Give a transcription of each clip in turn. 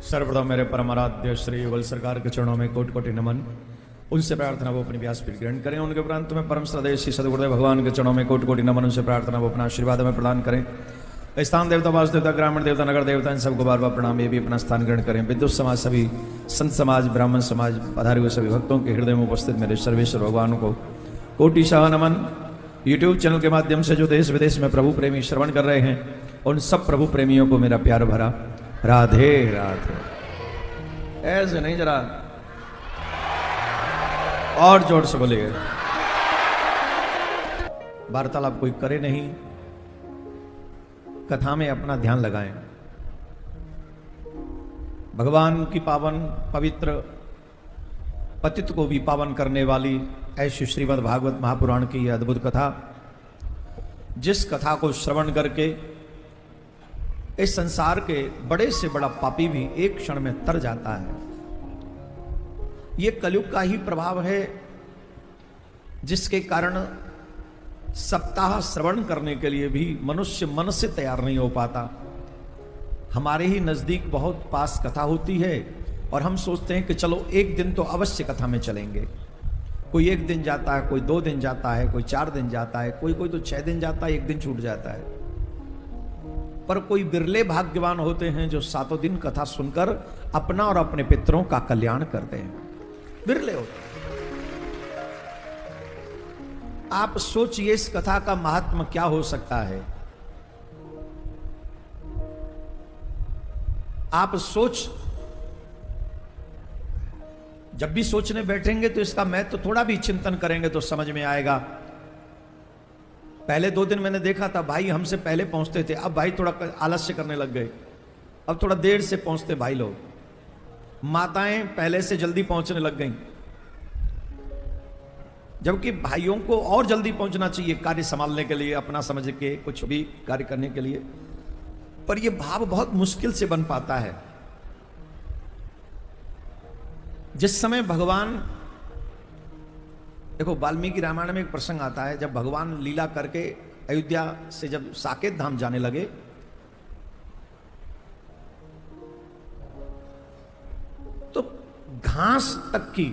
सर्वप्रथम मेरे परमाराध्य श्री युगल सरकार के चरणों में कोटि कोटि नमन। उनसे प्रार्थना वो अपनी व्यासपीठ ग्रहण करें। उनके उपरांत में परम श्रद्धेय श्री सद्गुरुदेव भगवान के चरणों में कोटि कोटि नमन। उनसे प्रार्थना वो अपना आशीर्वाद में प्रदान करें। स्थान देवता, वास देवता, ग्रामीण देवता, नगर देवता, इन सबको बार बार प्रणाम। ये भी अपना स्थान ग्रहण करें। विद्युत समाज, सभी संत समाज, ब्राह्मण समाज, पधारे हुए सभी भक्तों के हृदय में उपस्थित मेरे सर्वेश्वर भगवान को कोटि शाह नमन। यूट्यूब चैनल के माध्यम से जो देश विदेश में प्रभु प्रेमी श्रवण कर रहे हैं, उन सब प्रभु प्रेमियों को मेरा प्यार भरा राधे राधे। ऐसे नहीं, जरा और जोर से बोलिए। वार्तालाप कोई करे नहीं, कथा में अपना ध्यान लगाएं। भगवान की पावन पवित्र पतित को भी पावन करने वाली ऐसी श्रीमद् भागवत महापुराण की यह अद्भुत कथा, जिस कथा को श्रवण करके इस संसार के बड़े से बड़ा पापी भी एक क्षण में तर जाता है। यह कलयुग का ही प्रभाव है, जिसके कारण सप्ताह श्रवण करने के लिए भी मनुष्य मन से तैयार नहीं हो पाता। हमारे ही नजदीक बहुत पास कथा होती है और हम सोचते हैं कि चलो एक दिन तो अवश्य कथा में चलेंगे। कोई एक दिन जाता है, कोई 2 दिन जाता है, कोई 4 दिन जाता है, कोई तो 6 दिन जाता है, 1 दिन छूट जाता है। पर कोई बिरले भाग्यवान होते हैं जो 7 दिन कथा सुनकर अपना और अपने पितरों का कल्याण करते हैं। बिरले होते हैं। आप सोचिए इस कथा का महात्मा क्या हो सकता है। आप जब भी सोचने बैठेंगे तो इसका मैं तो थोड़ा भी चिंतन करेंगे तो समझ में आएगा। पहले 2 दिन मैंने देखा था, भाई हमसे पहले पहुंचते थे, अब भाई थोड़ा आलस्य करने लग गए, अब थोड़ा देर से पहुंचते भाई लोग। माताएं पहले से जल्दी पहुंचने लग गईं, जबकि भाइयों को और जल्दी पहुंचना चाहिए कार्य संभालने के लिए, अपना समझ के कुछ भी कार्य करने के लिए। पर यह भाव बहुत मुश्किल से बन पाता है। जिस समय भगवान, देखो वाल्मीकि रामायण में एक प्रसंग आता है, जब भगवान लीला करके अयोध्या से जब साकेत धाम जाने लगे, तो घास तक की,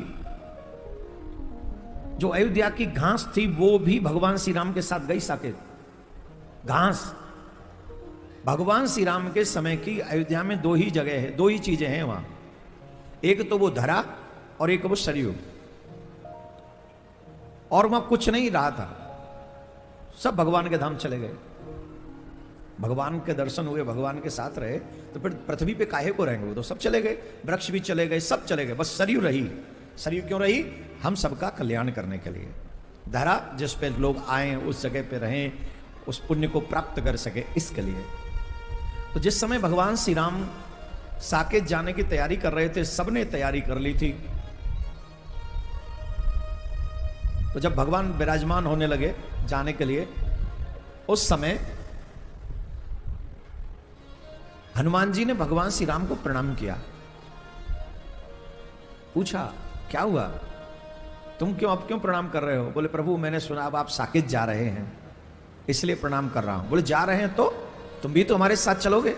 जो अयोध्या की घास थी, वो भी भगवान श्री राम के साथ गई साकेत। घास भगवान श्री राम के समय की अयोध्या में 2 ही जगह है, 2 ही चीजें हैं वहां। एक तो वो धरा और एक वो सरयू, और वहां कुछ नहीं रहा था। सब भगवान के धाम चले गए, भगवान के दर्शन हुए, भगवान के साथ रहे, तो फिर पृथ्वी पे काहे को रहेंगे? वो तो सब चले गए, वृक्ष भी चले गए, सब चले गए, बस सरयू रही। सरयू क्यों रही? हम सबका कल्याण करने के लिए। धरा जिस पे लोग आए, उस जगह पे रहें, उस पुण्य को प्राप्त कर सके, इसके लिए। तो जिस समय भगवान श्री राम साकेत जाने की तैयारी कर रहे थे, सबने तैयारी कर ली थी, तो जब भगवान विराजमान होने लगे जाने के लिए, उस समय हनुमान जी ने भगवान श्री राम को प्रणाम किया। पूछा क्या हुआ, तुम अब क्यों प्रणाम कर रहे हो? बोले प्रभु मैंने सुना अब आप साकेत जा रहे हैं, इसलिए प्रणाम कर रहा हूं। बोले जा रहे हैं तो तुम भी तो हमारे साथ चलोगे?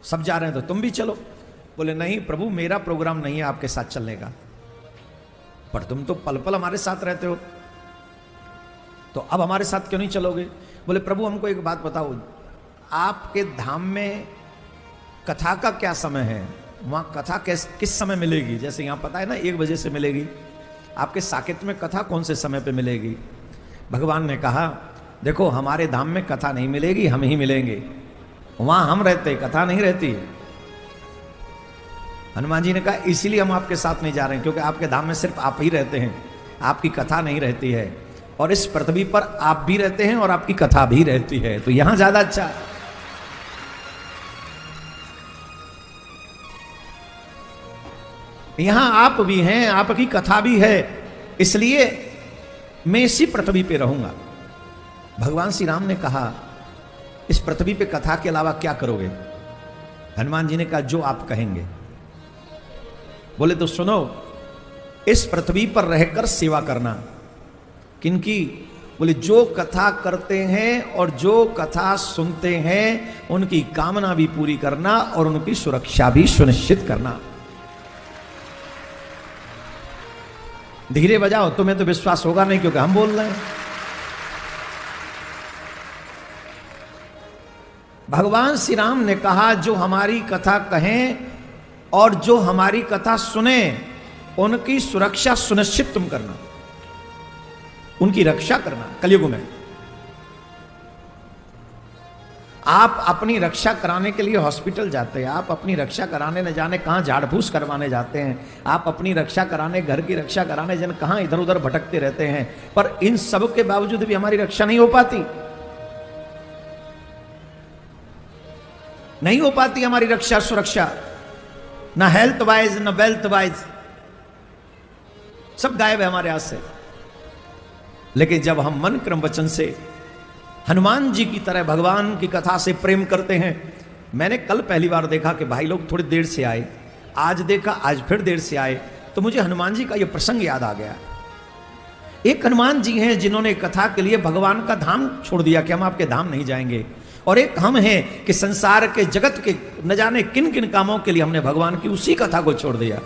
सब जा रहे हैं तो तुम भी चलो। बोले नहीं प्रभु, मेरा प्रोग्राम नहीं है आपके साथ चलने का, पर तुम तो पल पल हमारे साथ रहते हो, तो अब हमारे साथ क्यों नहीं चलोगे? बोले प्रभु हमको एक बात बताओ, आपके धाम में कथा का क्या समय है? वहां कथा किस समय मिलेगी? जैसे यहां पता है ना 1 बजे से मिलेगी, आपके साकेत में कथा कौन से समय पे मिलेगी? भगवान ने कहा देखो हमारे धाम में कथा नहीं मिलेगी, हम ही मिलेंगे। वहां हम रहते, कथा नहीं रहती। हनुमान जी ने कहा इसीलिए हम आपके साथ नहीं जा रहे हैं, क्योंकि आपके धाम में सिर्फ आप ही रहते हैं, आपकी कथा नहीं रहती है, और इस पृथ्वी पर आप भी रहते हैं और आपकी कथा भी रहती है, तो यहां ज्यादा अच्छा है। यहां आप भी हैं, आपकी कथा भी है, इसलिए मैं इसी पृथ्वी पे रहूंगा। भगवान श्री राम ने कहा इस पृथ्वी पे कथा के अलावा क्या करोगे? हनुमान जी ने कहा जो आप कहेंगे। बोले तो सुनो, इस पृथ्वी पर रहकर सेवा करना। किनकी? बोले जो कथा करते हैं और जो कथा सुनते हैं उनकी कामना भी पूरी करना और उनकी सुरक्षा भी सुनिश्चित करना। धीरे बजाओ, तुम्हें तो विश्वास होगा नहीं क्योंकि हम बोल रहे हैं। भगवान श्री राम ने कहा जो हमारी कथा कहें और जो हमारी कथा सुने उनकी सुरक्षा सुनिश्चित तुम करना, उनकी रक्षा करना। कलयुग में आप अपनी रक्षा कराने के लिए हॉस्पिटल जाते हैं, आप अपनी रक्षा कराने न जाने कहां झाड़ फूस करवाने जाते हैं, आप अपनी रक्षा कराने, घर की रक्षा कराने जन कहां इधर उधर भटकते रहते हैं, पर इन सब के बावजूद भी हमारी रक्षा नहीं हो पाती, नहीं हो पाती हमारी रक्षा सुरक्षा, ना हेल्थ वाइज ना वेल्थ वाइज, सब गायब है हमारे हाथ से। लेकिन जब हम मन क्रम वचन से हनुमान जी की तरह भगवान की कथा से प्रेम करते हैं, मैंने कल पहली बार देखा कि भाई लोग थोड़ी देर से आए, आज देखा आज फिर देर से आए, तो मुझे हनुमान जी का यह प्रसंग याद आ गया। एक हनुमान जी हैं जिन्होंने कथा के लिए भगवान का धाम छोड़ दिया कि हम आपके धाम नहीं जाएंगे, और एक हम हैं कि संसार के जगत के न जाने किन किन कामों के लिए हमने भगवान की उसी कथा को छोड़ दिया।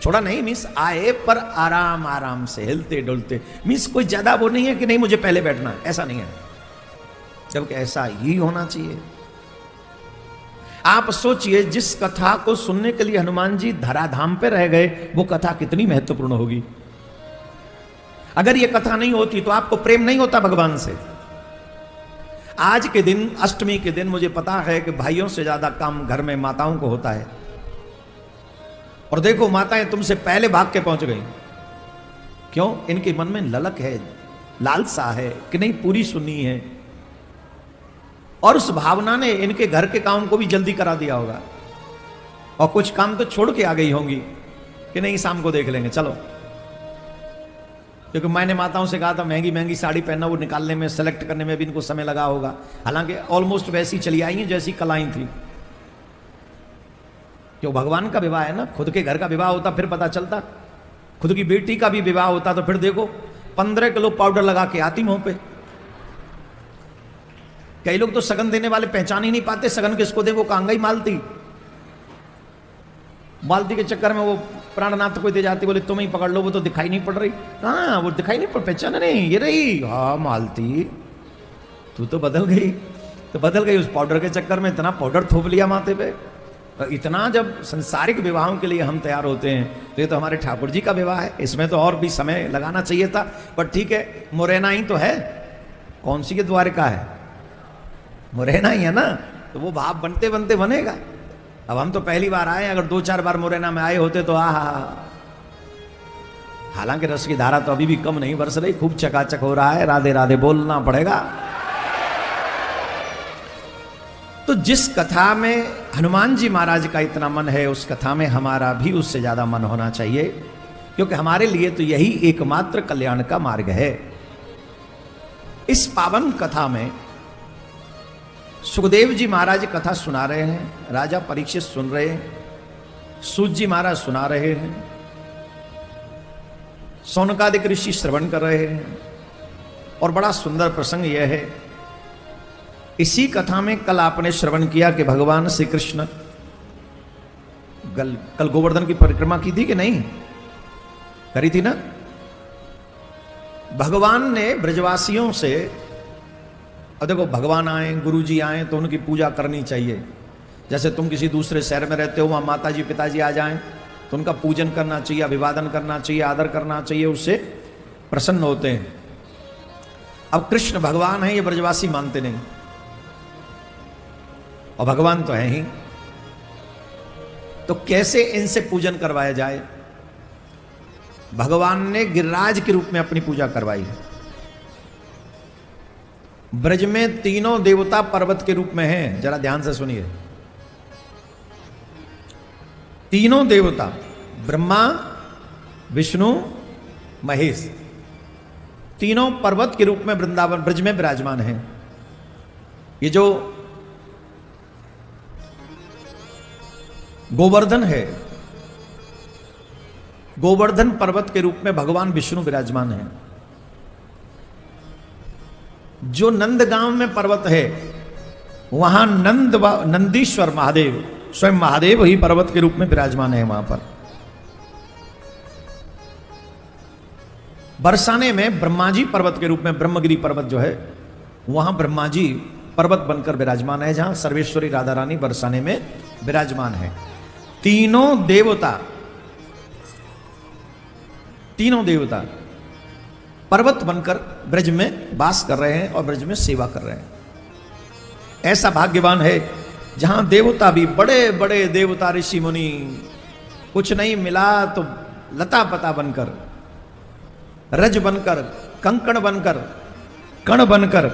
छोड़ा नहीं मीन्स आए पर आराम आराम से हिलते डुलते, मीन्स कोई ज्यादा वो नहीं है कि नहीं मुझे पहले बैठना, ऐसा नहीं है, जबकि ऐसा ही होना चाहिए। आप सोचिए जिस कथा को सुनने के लिए हनुमान जी धराधाम पे रह गए, वो कथा कितनी महत्वपूर्ण होगी। अगर ये कथा नहीं होती तो आपको प्रेम नहीं होता भगवान से। आज के दिन, अष्टमी के दिन, मुझे पता है कि भाइयों से ज्यादा काम घर में माताओं को होता है, और देखो माताएं तुमसे पहले भाग के पहुंच गई। क्यों? इनके मन में ललक है, लालसा है कि नहीं पूरी सुननी है, और उस भावना ने इनके घर के काम को भी जल्दी करा दिया होगा, और कुछ काम तो छोड़ के आ गई होंगी कि नहीं शाम को देख लेंगे चलो। क्योंकि मैंने माताओं से कहा था महंगी महंगी साड़ी पहनना, वो निकालने में, सेलेक्ट करने में भी इनको समय लगा होगा, हालांकि ऑलमोस्ट वैसी चली आई हैं जैसी कल आई थी। क्यों? भगवान का विवाह है ना, खुद के घर का विवाह होता फिर पता चलता, खुद की बेटी का भी विवाह होता तो फिर देखो 15 किलो पाउडर लगा के आती मुंह पे। कई लोग तो सगन देने वाले पहचान ही नहीं पाते सगन किसको दे, वो कांगई मालती के चक्कर में वो प्राणनाथ को दे जाती, बोले तुम ही पकड़ लो, वो तो दिखाई नहीं पड़ रही। हाँ वो दिखाई नहीं पड़, पहचान नहीं, ये रही, हाँ मालती तू तो बदल गई। तो बदल गई उस पाउडर के चक्कर में, इतना पाउडर थोप लिया माथे पे। इतना जब संसारिक विवाहों के लिए हम तैयार होते हैं तो ये तो हमारे ठाकुर जी का विवाह है, इसमें तो और भी समय लगाना चाहिए था, पर ठीक है, मुरैना ही तो है, कौन सी के द्वारका है, मुरैना ही है ना, तो वो भाव बनते बनते बनेगा। अब हम तो पहली बार आए, अगर 2-4 बार मुरैना में आए होते तो हालांकि रस की धारा तो अभी भी कम नहीं बरस रही, खूब चकाचक हो रहा है, राधे राधे बोलना पड़ेगा। तो जिस कथा में हनुमान जी महाराज का इतना मन है, उस कथा में हमारा भी उससे ज्यादा मन होना चाहिए, क्योंकि हमारे लिए तो यही एकमात्र कल्याण का मार्ग है। इस पावन कथा में सुखदेव जी महाराज कथा सुना रहे हैं, राजा परीक्षित सुन रहे हैं, सूत जी महाराज सुना रहे हैं, सौनकादिक ऋषि श्रवण कर रहे हैं, और बड़ा सुंदर प्रसंग यह है, इसी कथा में कल आपने श्रवण किया कि भगवान श्री कृष्ण कल गोवर्धन की परिक्रमा की थी कि नहीं करी थी ना। भगवान ने ब्रजवासियों से, और देखो भगवान आए, गुरु जी आए तो उनकी पूजा करनी चाहिए। जैसे तुम किसी दूसरे शहर में रहते हो, वहां माता जी पिताजी आ जाएं तो उनका पूजन करना चाहिए, अभिवादन करना चाहिए, आदर करना चाहिए, उससे प्रसन्न होते हैं। अब कृष्ण भगवान है ये ब्रजवासी मानते नहीं, और भगवान तो है ही, तो कैसे इनसे पूजन करवाया जाए। भगवान ने गिरिराज के रूप में अपनी पूजा करवाई। ब्रज में तीनों देवता पर्वत के रूप में हैं, जरा ध्यान से सुनिए। तीनों देवता ब्रह्मा विष्णु महेश, तीनों पर्वत के रूप में वृंदावन ब्रज में विराजमान हैं। ये जो गोवर्धन है, गोवर्धन पर्वत के रूप में भगवान विष्णु विराजमान हैं। जो नंदगांव में पर्वत है वहां नंदीश्वर महादेव, स्वयं महादेव ही पर्वत के रूप में विराजमान है वहां पर। बरसाने में ब्रह्मा जी पर्वत के रूप में, ब्रह्मगिरी पर्वत जो है वहां ब्रह्मा जी पर्वत बनकर विराजमान है, जहां सर्वेश्वरी राधा रानी बरसाने में विराजमान है। तीनों देवता पर्वत बनकर ब्रज में वास कर रहे हैं और ब्रज में सेवा कर रहे हैं। ऐसा भाग्यवान है जहां देवता भी, बड़े बड़े देवता ऋषि मुनि, कुछ नहीं मिला तो लता पता बनकर, रज बनकर, कंकण बनकर, कण बनकर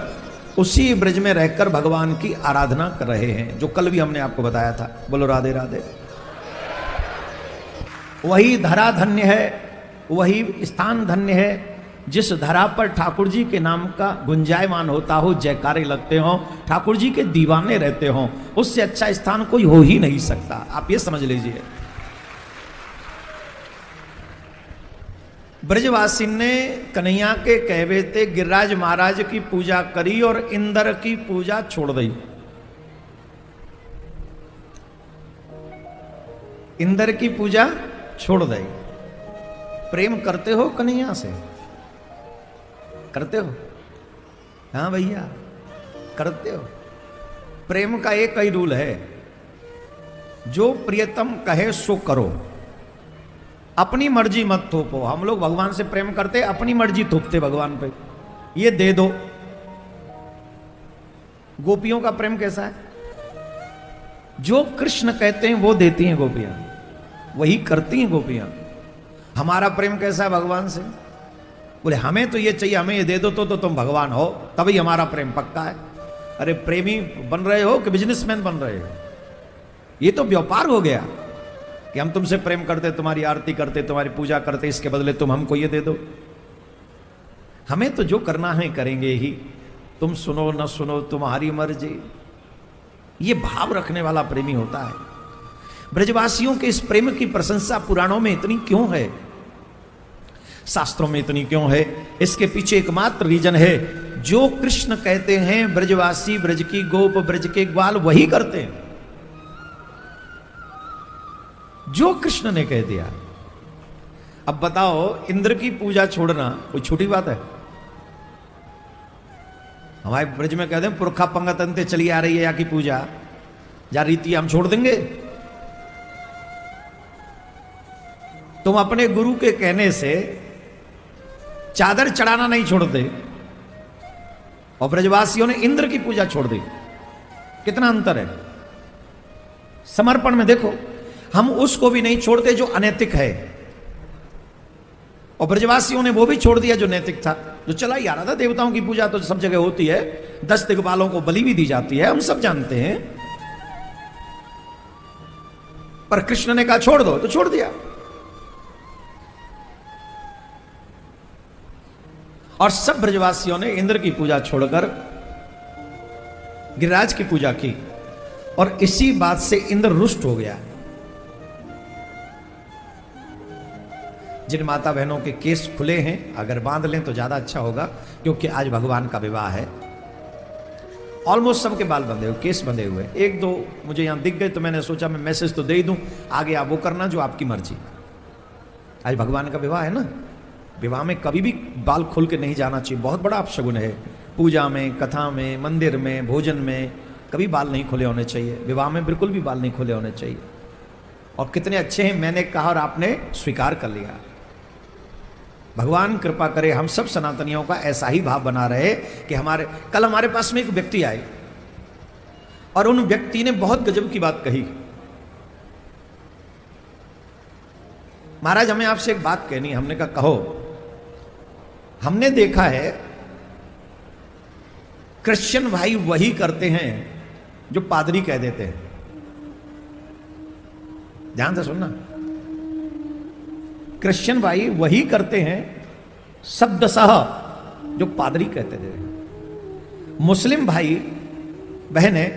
उसी ब्रज में रहकर भगवान की आराधना कर रहे हैं, जो कल भी हमने आपको बताया था। बोलो राधे राधे। वही धरा धन्य है, वही स्थान धन्य है जिस धरा पर ठाकुर जी के नाम का गुंजायमान होता हो, जयकारे लगते हो, ठाकुर जी के दीवाने रहते हो, उससे अच्छा स्थान कोई हो ही नहीं सकता। आप ये समझ लीजिए। ब्रजवासी ने कन्हैया के कहवे ते गिरिराज महाराज की पूजा करी और इंद्र की पूजा छोड़ दी। इंद्र की पूजा छोड़ दी। प्रेम करते हो कन्हैया से? करते हो? हाँ भैया, करते हो। प्रेम का एक ही रूल है, जो प्रियतम कहे सो करो, अपनी मर्जी मत थोपो। हम लोग भगवान से प्रेम करते, अपनी मर्जी थोपते भगवान पे, ये दे दो। गोपियों का प्रेम कैसा है? जो कृष्ण कहते हैं वो देती हैं गोपियां, वही करती हैं गोपियां। हमारा प्रेम कैसा है भगवान से? बोले हमें तो ये चाहिए, हमें ये दे दो तो तुम भगवान हो, तभी हमारा प्रेम पक्का है। अरे प्रेमी बन रहे हो कि बिजनेसमैन बन रहे हो? ये तो व्यापार हो गया कि हम तुमसे प्रेम करते, तुम्हारी आरती करते, तुम्हारी पूजा करते, इसके बदले तुम हमको ये दे दो। हमें तो जो करना है करेंगे ही, तुम सुनो न सुनो तुम्हारी मर्जी। ये भाव रखने वाला प्रेमी होता है। ब्रजवासियों के इस प्रेम की प्रशंसा पुराणों में इतनी क्यों है, शास्त्रों में इतनी क्यों है? इसके पीछे एकमात्र रीजन है, जो कृष्ण कहते हैं ब्रजवासी, ब्रज की गोप, ब्रज के ग्वाल वही करते हैं। जो कृष्ण ने कह दिया। अब बताओ, इंद्र की पूजा छोड़ना कोई छोटी बात है? हमारे ब्रज में कहते हैं पुरखा पंगत अंते चली आ रही है या की पूजा, जा रीति हम छोड़ देंगे? तुम अपने गुरु के कहने से चादर चढ़ाना नहीं छोड़ते, और ब्रजवासियों ने इंद्र की पूजा छोड़ दी। कितना अंतर है समर्पण में। देखो, हम उसको भी नहीं छोड़ते जो अनैतिक है, और ब्रजवासियों ने वो भी छोड़ दिया जो नैतिक था, जो चला ही आ रहा था। देवताओं की पूजा तो सब जगह होती है, 10 दिग्पालों को बलि भी दी जाती है, हम सब जानते हैं। पर कृष्ण ने कहा छोड़ दो, तो छोड़ दिया। और सब ब्रजवासियों ने इंद्र की पूजा छोड़कर गिरिराज की पूजा की, और इसी बात से इंद्र रुष्ट हो गया। जिन माता बहनों के केस खुले हैं, अगर बांध लें तो ज्यादा अच्छा होगा, क्योंकि आज भगवान का विवाह है। ऑलमोस्ट सबके बाल बंधे हुए, केस बंधे हुए। एक दो मुझे यहां दिख गए तो मैंने सोचा मैं मैसेज तो दे ही दूं, आगे आप वो करना जो आपकी मर्जी। आज भगवान का विवाह है ना, विवाह में कभी भी बाल खोल के नहीं जाना चाहिए, बहुत बड़ा अपशगुन है। पूजा में, कथा में, मंदिर में, भोजन में कभी बाल नहीं खुले होने चाहिए। विवाह में बिल्कुल भी बाल नहीं खुले होने चाहिए। और कितने अच्छे हैं, मैंने कहा और आपने स्वीकार कर लिया। भगवान कृपा करे हम सब सनातनियों का ऐसा ही भाव बना रहे कि कल हमारे पास में एक व्यक्ति आए और उन व्यक्ति ने बहुत गजब की बात कही। महाराज हमें आपसे एक बात कहनी है। हमने कहा कहो। हमने देखा है क्रिश्चियन भाई वही करते हैं जो पादरी कह देते हैं। ध्यान से सुनना, क्रिश्चियन भाई वही करते हैं शब्दशः जो पादरी कहते थे। मुस्लिम भाई बहनें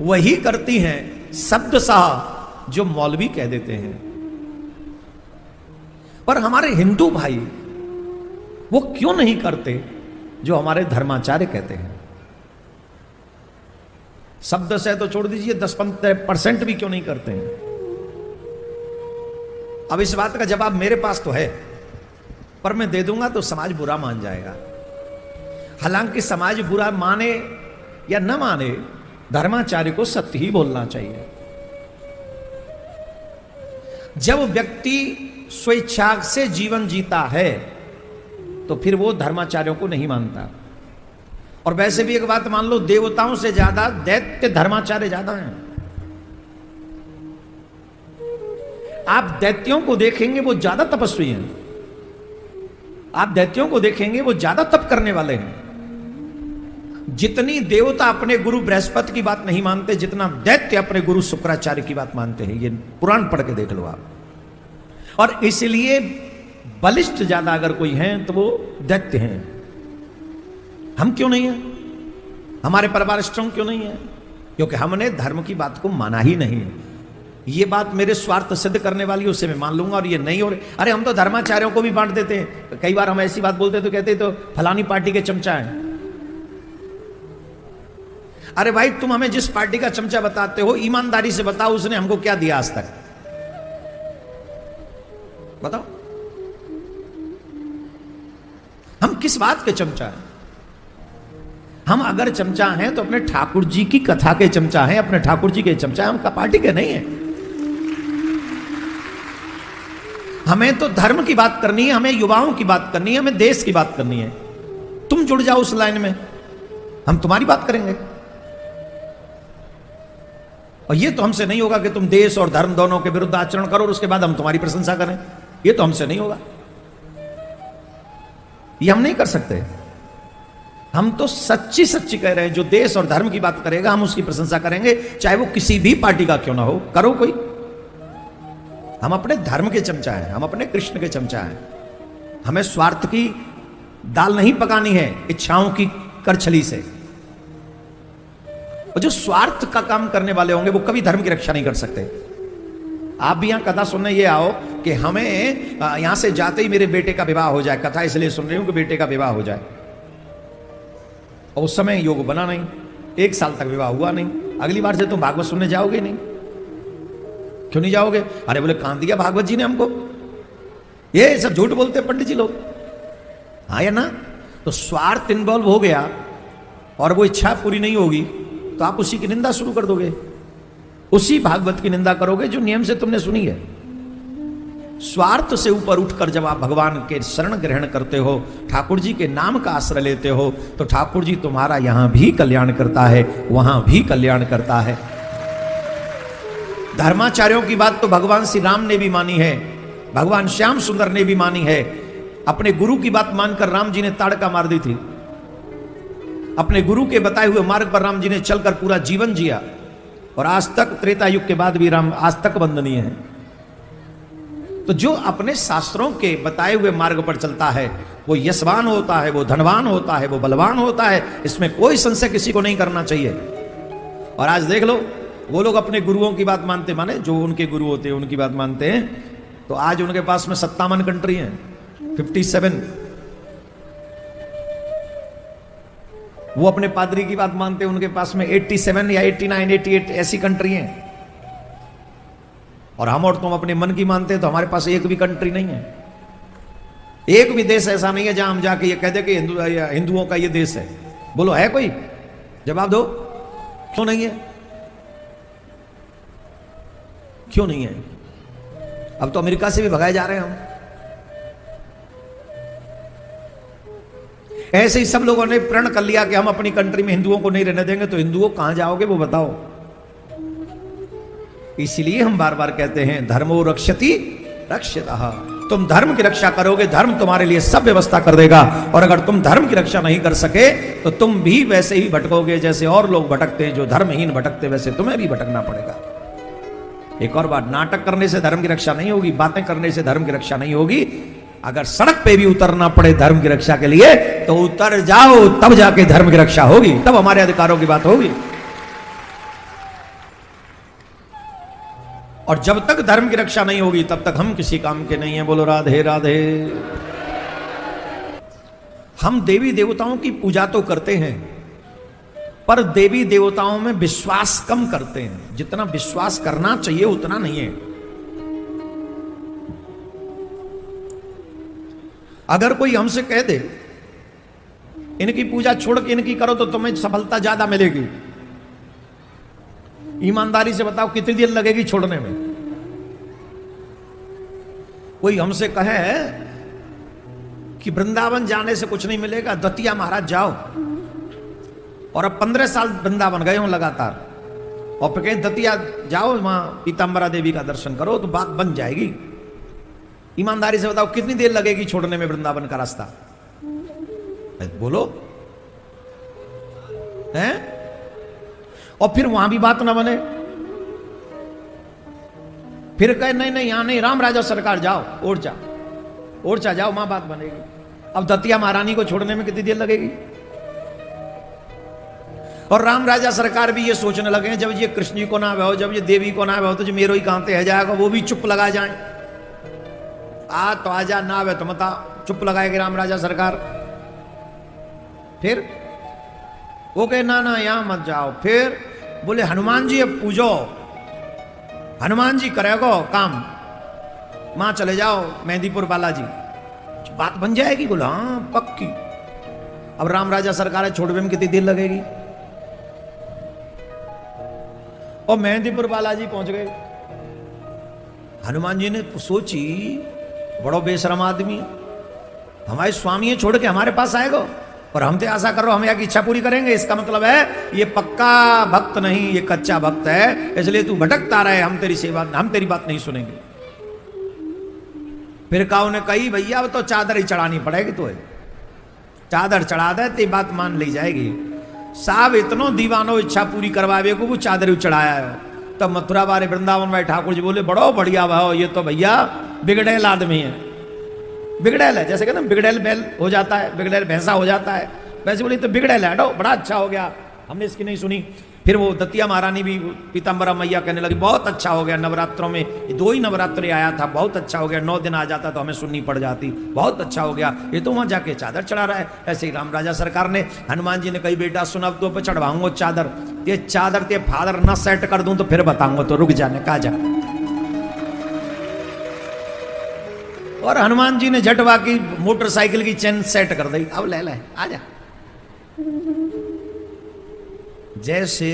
वही करती हैं शब्दशः जो मौलवी कह देते हैं। पर हमारे हिंदू भाई वो क्यों नहीं करते जो हमारे धर्माचार्य कहते हैं। शब्द से तो छोड़ दीजिए, 10% भी क्यों नहीं करते हैं। अब इस बात का जवाब मेरे पास तो है, पर मैं दे दूंगा तो समाज बुरा मान जाएगा। हालांकि समाज बुरा माने या न माने, धर्माचार्य को सत्य ही बोलना चाहिए। जब व्यक्ति स्वेच्छा से जीवन जीता है तो फिर वो धर्माचार्यों को नहीं मानता। और वैसे भी एक बात मान लो, देवताओं से ज्यादा दैत्य धर्माचार्य ज्यादा हैं। आप दैत्यों को देखेंगे वो ज्यादा तपस्वी हैं, आप दैत्यों को देखेंगे वो ज्यादा तप करने वाले हैं। जितनी देवता अपने गुरु बृहस्पति की बात नहीं मानते, जितना दैत्य अपने गुरु शुक्राचार्य की बात मानते हैं। ये पुराण पढ़ के देख लो आप। और इसलिए बलिष्ठ ज्यादा अगर कोई है तो वो दैत्य हैं। हम क्यों नहीं है? हमारे परिवार स्ट्रांग क्यों नहीं है? क्योंकि हमने धर्म की बात को माना ही नहीं है। ये बात मेरे स्वार्थ सिद्ध करने वाली, उसे मैं मान लूंगा और ये नहीं हो रहे। अरे हम तो धर्माचार्यों को भी बांट देते हैं। कई बार हम ऐसी बात बोलते तो कहते तो फलानी पार्टी के चमचा हैं। अरे भाई, तुम हमें जिस पार्टी का चमचा बताते हो, ईमानदारी से बताओ उसने हमको क्या दिया आज तक? बताओ, हम किस बात के चमचा हैं? हम अगर चमचा हैं तो अपने ठाकुर जी की कथा के चमचा हैं, अपने ठाकुर जी के चमचा, हम पार्टी के नहीं हैं। हमें तो धर्म की बात करनी है, हमें युवाओं की बात करनी है, हमें देश की बात करनी है। तुम जुड़ जाओ उस लाइन में, हम तुम्हारी बात करेंगे। और ये तो हमसे नहीं होगा कि तुम देश और धर्म दोनों के विरुद्ध आचरण करो और उसके बाद हम तुम्हारी प्रशंसा करें। ये तो हमसे नहीं होगा, ये हम नहीं कर सकते। हम तो सच्ची सच्ची कह रहे हैं, जो देश और धर्म की बात करेगा हम उसकी प्रशंसा करेंगे, चाहे वो किसी भी पार्टी का क्यों ना हो। करो कोई, हम अपने धर्म के चमचा हैं, हम अपने कृष्ण के चमचा हैं। हमें स्वार्थ की दाल नहीं पकानी है इच्छाओं की करछली से। और जो स्वार्थ का काम करने वाले होंगे वो कभी धर्म की रक्षा नहीं कर सकते। आप भी यहां कथा सुनने ये आओ कि हमें यहां से जाते ही मेरे बेटे का विवाह हो जाए। कथा इसलिए सुन रही हूं कि बेटे का विवाह हो जाए। और उस समय योग बना नहीं, 1 साल तक विवाह हुआ नहीं। अगली बार से तुम भागवत सुनने जाओगे नहीं। क्यों नहीं जाओगे? अरे बोले कान दिया भागवत जी ने हमको। ये सब झूठ बोलते हैं पंडित जी लोग, हाँ या ना? तो स्वार्थ इन्वॉल्व हो गया और वो इच्छा पूरी नहीं होगी तो आप उसी की निंदा शुरू कर दोगे, उसी भागवत की निंदा करोगे जो नियम से तुमने सुनी है। स्वार्थ से ऊपर उठकर जब आप भगवान के शरण ग्रहण करते हो, ठाकुर जी के नाम का आश्रय लेते हो, तो ठाकुर जी तुम्हारा यहां भी कल्याण करता है, वहां भी कल्याण करता है। धर्माचार्यों की बात तो भगवान श्री राम ने भी मानी है, भगवान श्याम सुंदर ने भी मानी है। अपने गुरु की बात मानकर राम जी ने ताड़का मार दी थी। अपने गुरु के बताए हुए मार्ग पर राम जी ने चलकर पूरा जीवन जिया और आज तक, त्रेता युग के बाद भी राम आज तक वंदनीय है। तो जो अपने शास्त्रों के बताए हुए मार्ग पर चलता है वो यशवान होता है, वो धनवान होता है, वो बलवान होता है। इसमें कोई संशय किसी को नहीं करना चाहिए। और आज देख लो, वो लोग अपने गुरुओं की बात मानते, माने जो उनके गुरु होते हैं उनकी बात मानते हैं, तो आज उनके पास में 57 कंट्री हैं, 57। वो अपने पादरी की बात मानते हैं, उनके पास में 87 या 89, 88 ऐसी कंट्री हैं। और हम और तुम अपने मन की मानते हैं तो हमारे पास एक भी कंट्री नहीं है, एक भी देश ऐसा नहीं है जहां हम जाके ये कह दे कि हिंदुओं का ये देश है। बोलो है कोई? जवाब दो, क्यों नहीं है? क्यों नहीं है? अब तो अमेरिका से भी भगाए जा रहे हैं हम। ऐसे ही सब लोगों ने प्रण कर लिया कि हम अपनी कंट्री में हिंदुओं को नहीं रहने देंगे, तो हिंदुओं कहां जाओगे वो बताओ। इसलिए हम बार बार कहते हैं धर्मो रक्षति रक्षितः। तुम धर्म की रक्षा करोगे, धर्म तुम्हारे लिए सब व्यवस्था कर देगा। और अगर तुम धर्म की रक्षा नहीं कर सके तो तुम भी वैसे ही भटकोगे जैसे और लोग भटकते हैं, जो धर्महीन भटकते, वैसे तुम्हें भी भटकना पड़ेगा। एक और बात, नाटक करने से धर्म की रक्षा नहीं होगी, बातें करने से धर्म की रक्षा नहीं होगी। अगर सड़क पे भी उतरना पड़े धर्म की रक्षा के लिए तो उतर जाओ, तब जाके धर्म की रक्षा होगी, तब हमारे अधिकारों की बात होगी। और जब तक धर्म की रक्षा नहीं होगी तब तक हम किसी काम के नहीं है। बोलो राधे राधे। हम देवी देवताओं की पूजा तो करते हैं, पर देवी देवताओं में विश्वास कम करते हैं। जितना विश्वास करना चाहिए उतना नहीं है। अगर कोई हमसे कह दे इनकी पूजा छोड़ के इनकी करो तो तुम्हें सफलता ज्यादा मिलेगी, ईमानदारी से बताओ कितनी देर लगेगी छोड़ने में? कोई हमसे कहे कि वृंदावन जाने से कुछ नहीं मिलेगा, दतिया महाराज जाओ, और अब 15 साल वृंदावन गए हो लगातार, और फिर कहें दतिया जाओ वहां पीताम्बरा देवी का दर्शन करो तो बात बन जाएगी, ईमानदारी से बताओ कितनी देर लगेगी छोड़ने में वृंदावन का रास्ता? बोलो हैं? और फिर वहां भी बात ना बने, फिर कहे नहीं नहीं यहां नहीं, राम राजा सरकार जाओ, ओरछा जाओ, वहां बात बनेगी। अब दतिया महारानी को छोड़ने में कितनी देर लगेगी? और राम राजा सरकार भी ये सोचने लगे जब ये कृष्ण जी को ना हो, जब ये देवी को ना हो, तो जो मेरो ही कांते है जाएगा, वो भी चुप लगा जाए। आ तो आजा, ना वे तो मता, चुप लगाएगी राम राजा सरकार। फिर वो कहे ना ना यहां मत जाओ। फिर बोले हनुमान जी अब पूजो, हनुमान जी करेगो काम, मां चले जाओ मेहंदीपुर बालाजी, बात बन जाएगी। बोला हाँ पक्की। अब राम राजा सरकार है, छोड़ने में कितनी देर लगेगी? और मेहंदीपुर बालाजी पहुंच गए। हनुमान जी ने सोची बड़ो बेशरम आदमी, हमारे स्वामी छोड़ के हमारे पास आएगा और हम तो आशा करो हम यहाँ की इच्छा पूरी करेंगे। इसका मतलब है ये पक्का भक्त नहीं, ये कच्चा भक्त है, इसलिए तू भटकता रहे, हम तेरी सेवा, हम तेरी बात नहीं सुनेंगे। फिर काऊ ने कही भैया अब तो चादर ही चढ़ानी पड़ेगी, तो चादर चढ़ा दे ते बात मान ली जाएगी। साहब इतनो दीवानो इच्छा पूरी करवावे को वो चादर ही चढ़ाया है। तब मथुरा वाले वृंदावन में ठाकुर जी बोले बड़ो बढ़िया भाव, ये तो भैया बिगड़ेल आदमी है। बिगड़ेल है, जैसे कहते हैं बिगड़ेल बैल हो जाता है, बिगड़ेल भैंसा हो जाता है, वैसे बोले तो बिगड़ेल है, बड़ा अच्छा हो गया, हमने इसकी नहीं सुनी। फिर वो दतिया महारानी भी पीताम्बरा मैया कहने लगी बहुत अच्छा हो गया, नवरात्रों में 2 ही नवरात्रि आया था, बहुत अच्छा हो गया, 9 दिन आ जाता तो हमें सुननी पड़ जाती, बहुत अच्छा हो गया, ये तो वहां जाके चादर चढ़ा रहा है। ऐसे ही राम राजा सरकार ने, हनुमान जी ने कही बेटा सुन अब तो पे चढ़वाऊंगा चादर, ये चादर ते फादर न सेट कर दूं तो फिर बताऊंगा, तो रुक जाने का जा। और हनुमान जी ने झटवा की मोटरसाइकिल की चेन सेट कर दी, अब ले आजा। जैसे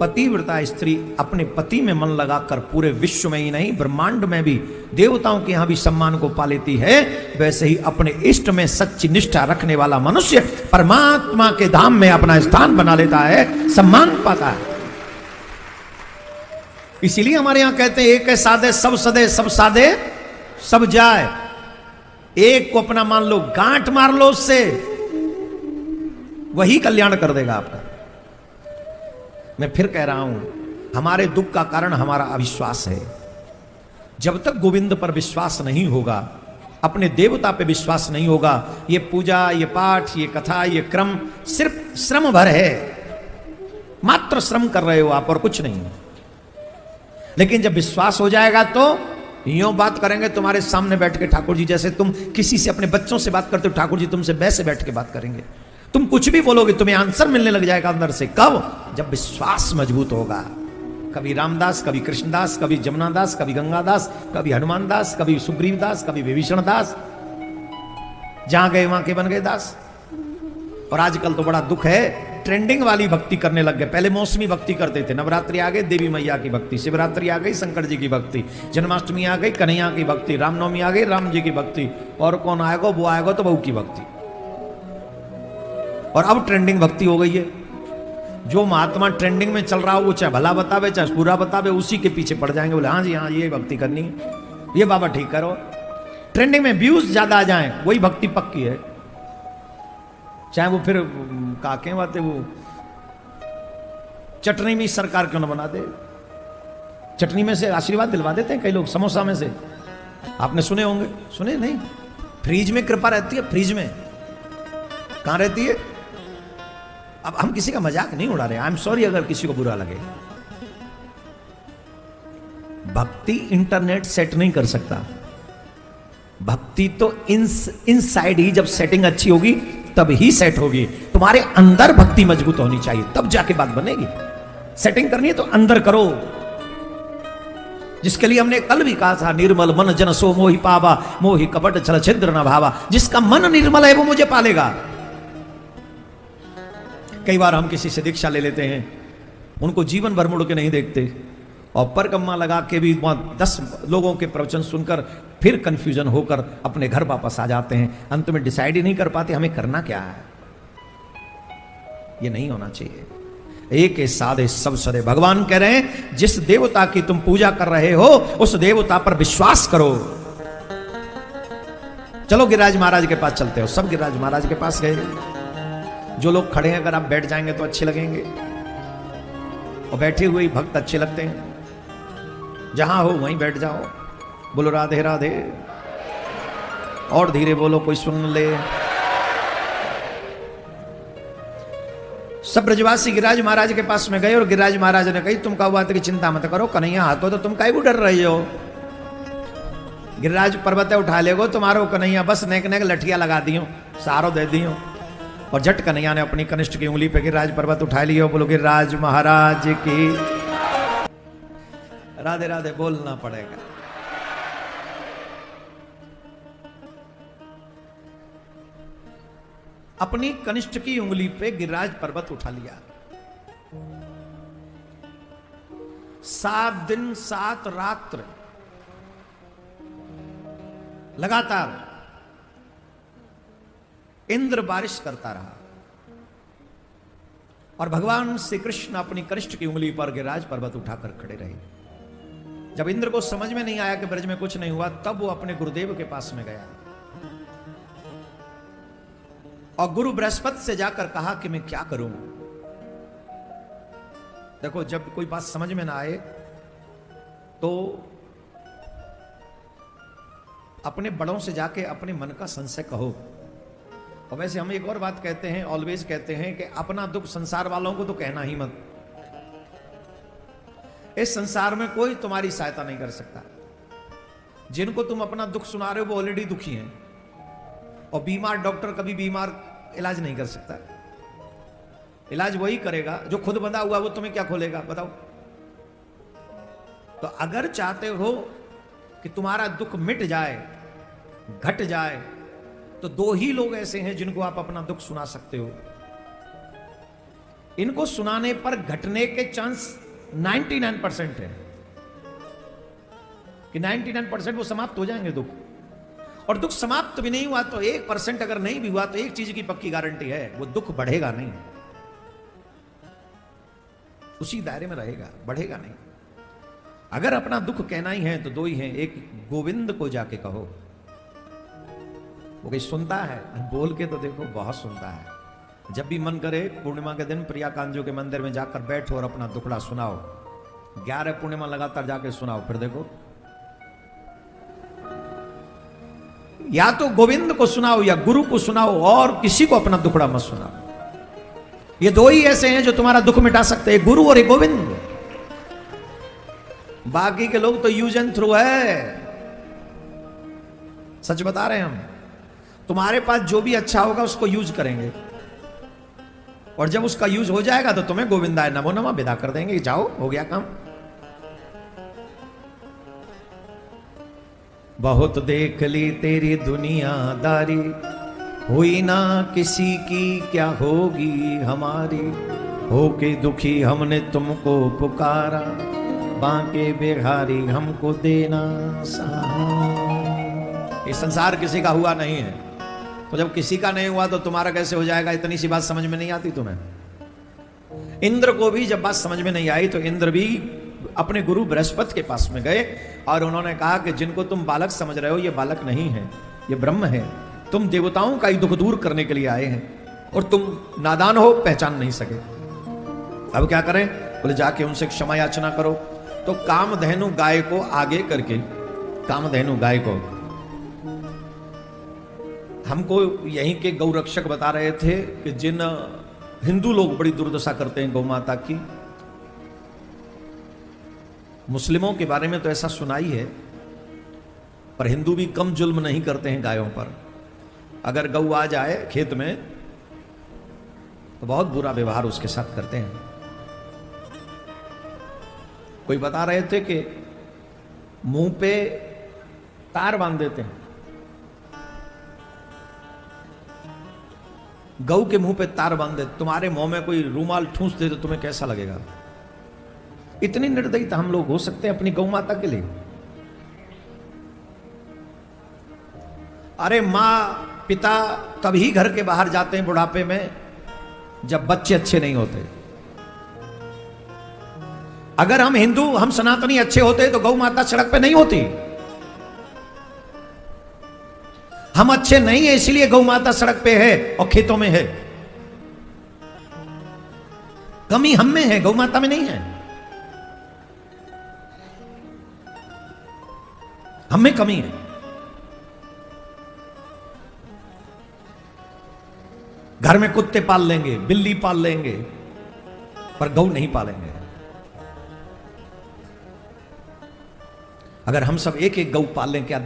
पतिव्रता स्त्री अपने पति में मन लगाकर पूरे विश्व में ही नहीं ब्रह्मांड में भी देवताओं के यहां भी सम्मान को पा लेती है, वैसे ही अपने इष्ट में सच्ची निष्ठा रखने वाला मनुष्य परमात्मा के धाम में अपना स्थान बना लेता है, सम्मान पाता है। इसीलिए हमारे यहां कहते हैं एक है साधे सब सदे, सब साधे सब जाए। एक को अपना मान लो, गांठ मार लो उससे, वही कल्याण कर देगा आपका। मैं फिर कह रहा हूं, हमारे दुख का कारण हमारा अविश्वास है। जब तक गोविंद पर विश्वास नहीं होगा, अपने देवता पे विश्वास नहीं होगा, ये पूजा, ये पाठ, ये कथा, ये क्रम सिर्फ श्रम भर है, मात्र श्रम कर रहे हो आप और कुछ नहीं। लेकिन जब विश्वास हो जाएगा तो यूं बात करेंगे तुम्हारे सामने बैठ के, ठाकुर जी जैसे तुम किसी से अपने बच्चों से बात करते हो, ठाकुर जी तुमसे वैसे बैठ के बात करेंगे। तुम कुछ भी बोलोगे तुम्हें आंसर मिलने लग जाएगा अंदर से। कब? जब विश्वास मजबूत होगा। कभी रामदास, कभी कृष्णदास, कभी जमुनादास, कभी गंगादास, कभी हनुमान दास, कभी सुग्रीव दास, कभी विभीषण दास, जहां गए वहां के बन गए दास। और आजकल तो बड़ा दुख है, ट्रेंडिंग वाली भक्ति करने लग गए। पहले मौसमी भक्ति करते थे, नवरात्रि आ गई देवी मैया की भक्ति, शिवरात्रि आ गई शंकर जी की भक्ति, जन्माष्टमी आ गई कन्हैया की भक्ति, रामनवमी आ गई राम जी की भक्ति, और कौन आएगा वो आएगा तो बहू की भक्ति। और अब ट्रेंडिंग भक्ति हो गई है। जो महात्मा ट्रेंडिंग में चल रहा हो वो चाहे भला बतावे चाहे बुरा बतावे, उसी के पीछे पड़ जाएंगे। बोले हाँ जी हाँ ये भक्ति करनी है, ये बाबा ठीक करो। ट्रेंडिंग में व्यूज ज्यादा आ जाएं, वही भक्ति पक्की है। चाहे वो फिर काके बातें वो चटनी में सरकार क्यों ना बना दे, चटनी में से आशीर्वाद दिलवा देते हैं कई लोग, समोसा में से। आपने सुने होंगे, सुने नहीं? फ्रीज में कृपा रहती है, फ्रीज में कहां रहती है? अब हम किसी का मजाक नहीं उड़ा रहे, आई एम सॉरी अगर किसी को बुरा लगे। भक्ति इंटरनेट सेट नहीं कर सकता, भक्ति तो इनसाइड ही जब सेटिंग अच्छी होगी तब ही सेट होगी। तुम्हारे अंदर भक्ति मजबूत होनी चाहिए, तब जाके बात बनेगी। सेटिंग करनी है तो अंदर करो, जिसके लिए हमने कल भी कहा था, निर्मल मन जन सो मोहि पावा, मोहि कपट छल छिद्र न भावा। जिसका मन निर्मल है वो मुझे पालेगा। कई बार हम किसी से दीक्षा ले लेते हैं, उनको जीवन भर मुड़ के नहीं देखते, और परकम्मा लगा के भी 10 लोगों के प्रवचन सुनकर फिर कंफ्यूजन होकर अपने घर वापस आ जाते हैं। अंत में डिसाइड ही नहीं कर पाते हमें करना क्या है। ये नहीं होना चाहिए। एक साधे सब सदे। भगवान कह रहे हैं जिस देवता की तुम पूजा कर रहे हो उस देवता पर विश्वास करो। चलो गिरिराज महाराज के पास चलते हो। सब गिरिराज महाराज के पास गए। जो लोग खड़े हैं अगर आप बैठ जाएंगे तो अच्छे लगेंगे, और बैठे हुए भक्त अच्छे लगते हैं। जहां हो वहीं बैठ जाओ। बोलो राधे राधे। और धीरे बोलो, कोई सुन ले। सब ब्रजवासी गिरिराज महाराज के पास में गए, और गिरिराज महाराज ने कही तुम कहा हुआ था कि चिंता मत करो, कन्हैया हाथों तो तुम काहे को डर रही हो। गिरिराज पर्वत उठा लेगो तुम्हारो कन्हैया, बस नेक नेक लठिया लगा दियो, सहारो दे दियो। और झट कन्हैया ने अपनी कनिष्ठ की उंगली पे गिरिराज पर्वत उठा लियो। बोलो गिरिराज महाराज की राधे राधे बोलना पड़ेगा। अपनी कनिष्ठ की उंगली पे गिरिराज पर्वत उठा लिया। 7 दिन 7 रात्र लगातार इंद्र बारिश करता रहा, और भगवान श्री कृष्ण अपनी कनिष्ठ की उंगली पर गिरिराज पर्वत उठाकर खड़े रहे। जब इंद्र को समझ में नहीं आया कि ब्रज में कुछ नहीं हुआ, तब वो अपने गुरुदेव के पास में गया और गुरु बृहस्पति से जाकर कहा कि मैं क्या करूं। देखो, जब कोई बात समझ में ना आए तो अपने बड़ों से जाके अपने मन का संशय कहो। और वैसे हम एक और बात कहते हैं, ऑलवेज कहते हैं कि अपना दुख संसार वालों को तो कहना ही मत। इस संसार में कोई तुम्हारी सहायता नहीं कर सकता। जिनको तुम अपना दुख सुना रहे हो वो ऑलरेडी दुखी हैं, और बीमार डॉक्टर कभी बीमार इलाज नहीं कर सकता। इलाज वही करेगा जो खुद बंधा हुआ, वो तुम्हें क्या खोलेगा बताओ। तो अगर चाहते हो कि तुम्हारा दुख मिट जाए, घट जाए, तो 2 ही लोग ऐसे हैं जिनको आप अपना दुख सुना सकते हो। इनको सुनाने पर घटने के चांस 99% है कि 99% वो समाप्त हो जाएंगे दुख। और दुख समाप्त भी नहीं हुआ तो 1% अगर नहीं भी हुआ तो एक चीज की पक्की गारंटी है, वो दुख बढ़ेगा नहीं, उसी दायरे में रहेगा, बढ़ेगा नहीं। अगर अपना दुख कहना ही है तो 2 ही हैं। एक गोविंद को जाके कहो, वो कहीं सुनता है, बोल के तो देखो बहुत सुनता है। जब भी मन करे पूर्णिमा के दिन प्रिया कांजो के मंदिर में जाकर बैठो और अपना दुखड़ा सुनाओ। 11 पूर्णिमा लगातार जाके सुनाओ, फिर देखो। या तो गोविंद को सुनाओ या गुरु को सुनाओ, और किसी को अपना दुखड़ा मत सुनाओ। ये 2 ही ऐसे हैं जो तुम्हारा दुख मिटा सकते हैं, गुरु और एक गोविंद। बाकी के लोग तो यूज एंड थ्रू है। सच बता रहे हैं हम। तुम्हारे पास जो भी अच्छा होगा उसको यूज करेंगे, और जब उसका यूज हो जाएगा तो तुम्हें गोविंदाय नमो नमः विदा कर देंगे। जाओ, हो गया काम। बहुत देख ली तेरी दुनियादारी, हुई ना किसी की क्या होगी हमारी। होके दुखी हमने तुमको पुकारा, बांके बिहारी हमको देना सहारा। ये संसार किसी का हुआ नहीं है, तो जब किसी का नहीं हुआ तो तुम्हारा कैसे हो जाएगा। इतनी सी बात समझ में नहीं आती तुम्हें। इंद्र को भी जब बात समझ में नहीं आई तो इंद्र भी अपने गुरु बृहस्पति के पास में गए, और उन्होंने कहा कि जिनको तुम बालक समझ रहे हो ये बालक नहीं है, ये ब्रह्म है। तुम देवताओं का ही दुख दूर करने के लिए आए हैं, और तुम नादान हो, पहचान नहीं सके। अब क्या करें? बोले जाके उनसे क्षमा याचना करो। तो कामधेनु गाय को आगे करके, कामधेनु गाय को, हमको यहीं के गौरक्षक बता रहे थे कि जिन हिंदू लोग बड़ी दुर्दशा करते हैं गौ माता की, मुस्लिमों के बारे में तो ऐसा सुना ही है पर हिंदू भी कम जुल्म नहीं करते हैं गायों पर। अगर गऊ आ जाए खेत में तो बहुत बुरा व्यवहार उसके साथ करते हैं। कोई बता रहे थे कि मुंह पे तार बांध देते हैं। गऊ के मुंह पे तार बांध दे, तुम्हारे मुंह में कोई रूमाल ठूंस दे तो तुम्हें कैसा लगेगा? इतनी निर्दयता हम लोग हो सकते हैं अपनी गौ माता के लिए? अरे मां पिता तभी घर के बाहर जाते हैं बुढ़ापे में जब बच्चे अच्छे नहीं होते। अगर हम हिंदू, हम सनातनी अच्छे होते तो गौ माता सड़क पे नहीं होती। हम अच्छे नहीं है इसलिए गौ माता सड़क पे है और खेतों में है। कमी हम में है, गौ माता में नहीं है। हम में कमी है। घर में कुत्ते पाल लेंगे, बिल्ली पाल लेंगे, पर गौ नहीं पालेंगे। अगर हम सब एक एक गौ पाल लें, क्या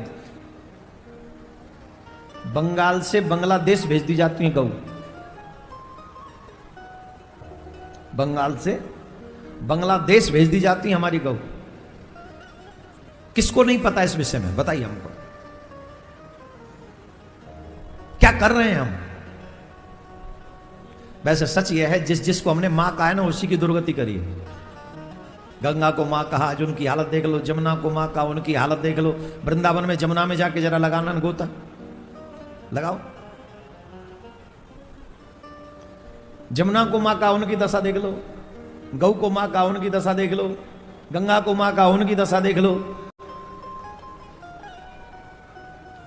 बंगाल से बांग्लादेश भेज दी जाती है गौ? बंगाल से बांग्लादेश भेज दी जाती है हमारी गौ। किसको नहीं पता इस विषय में? बताइए हमको। क्या कर रहे हैं हम? वैसे सच यह है, जिसको हमने मां कहा है ना, उसी की दुर्गति करी है। गंगा को मां कहा, आज उनकी हालत देख लो। जमुना को मां कहा, उनकी हालत देख लो। वृंदावन में जमुना में जाके जरा लगाना गोता लगाओ। जमुना को मां कहा, उनकी दशा देख लो। गौ को मां कहा, उनकी दशा देख लो। गंगा को मां कहा, उनकी दशा देख लो।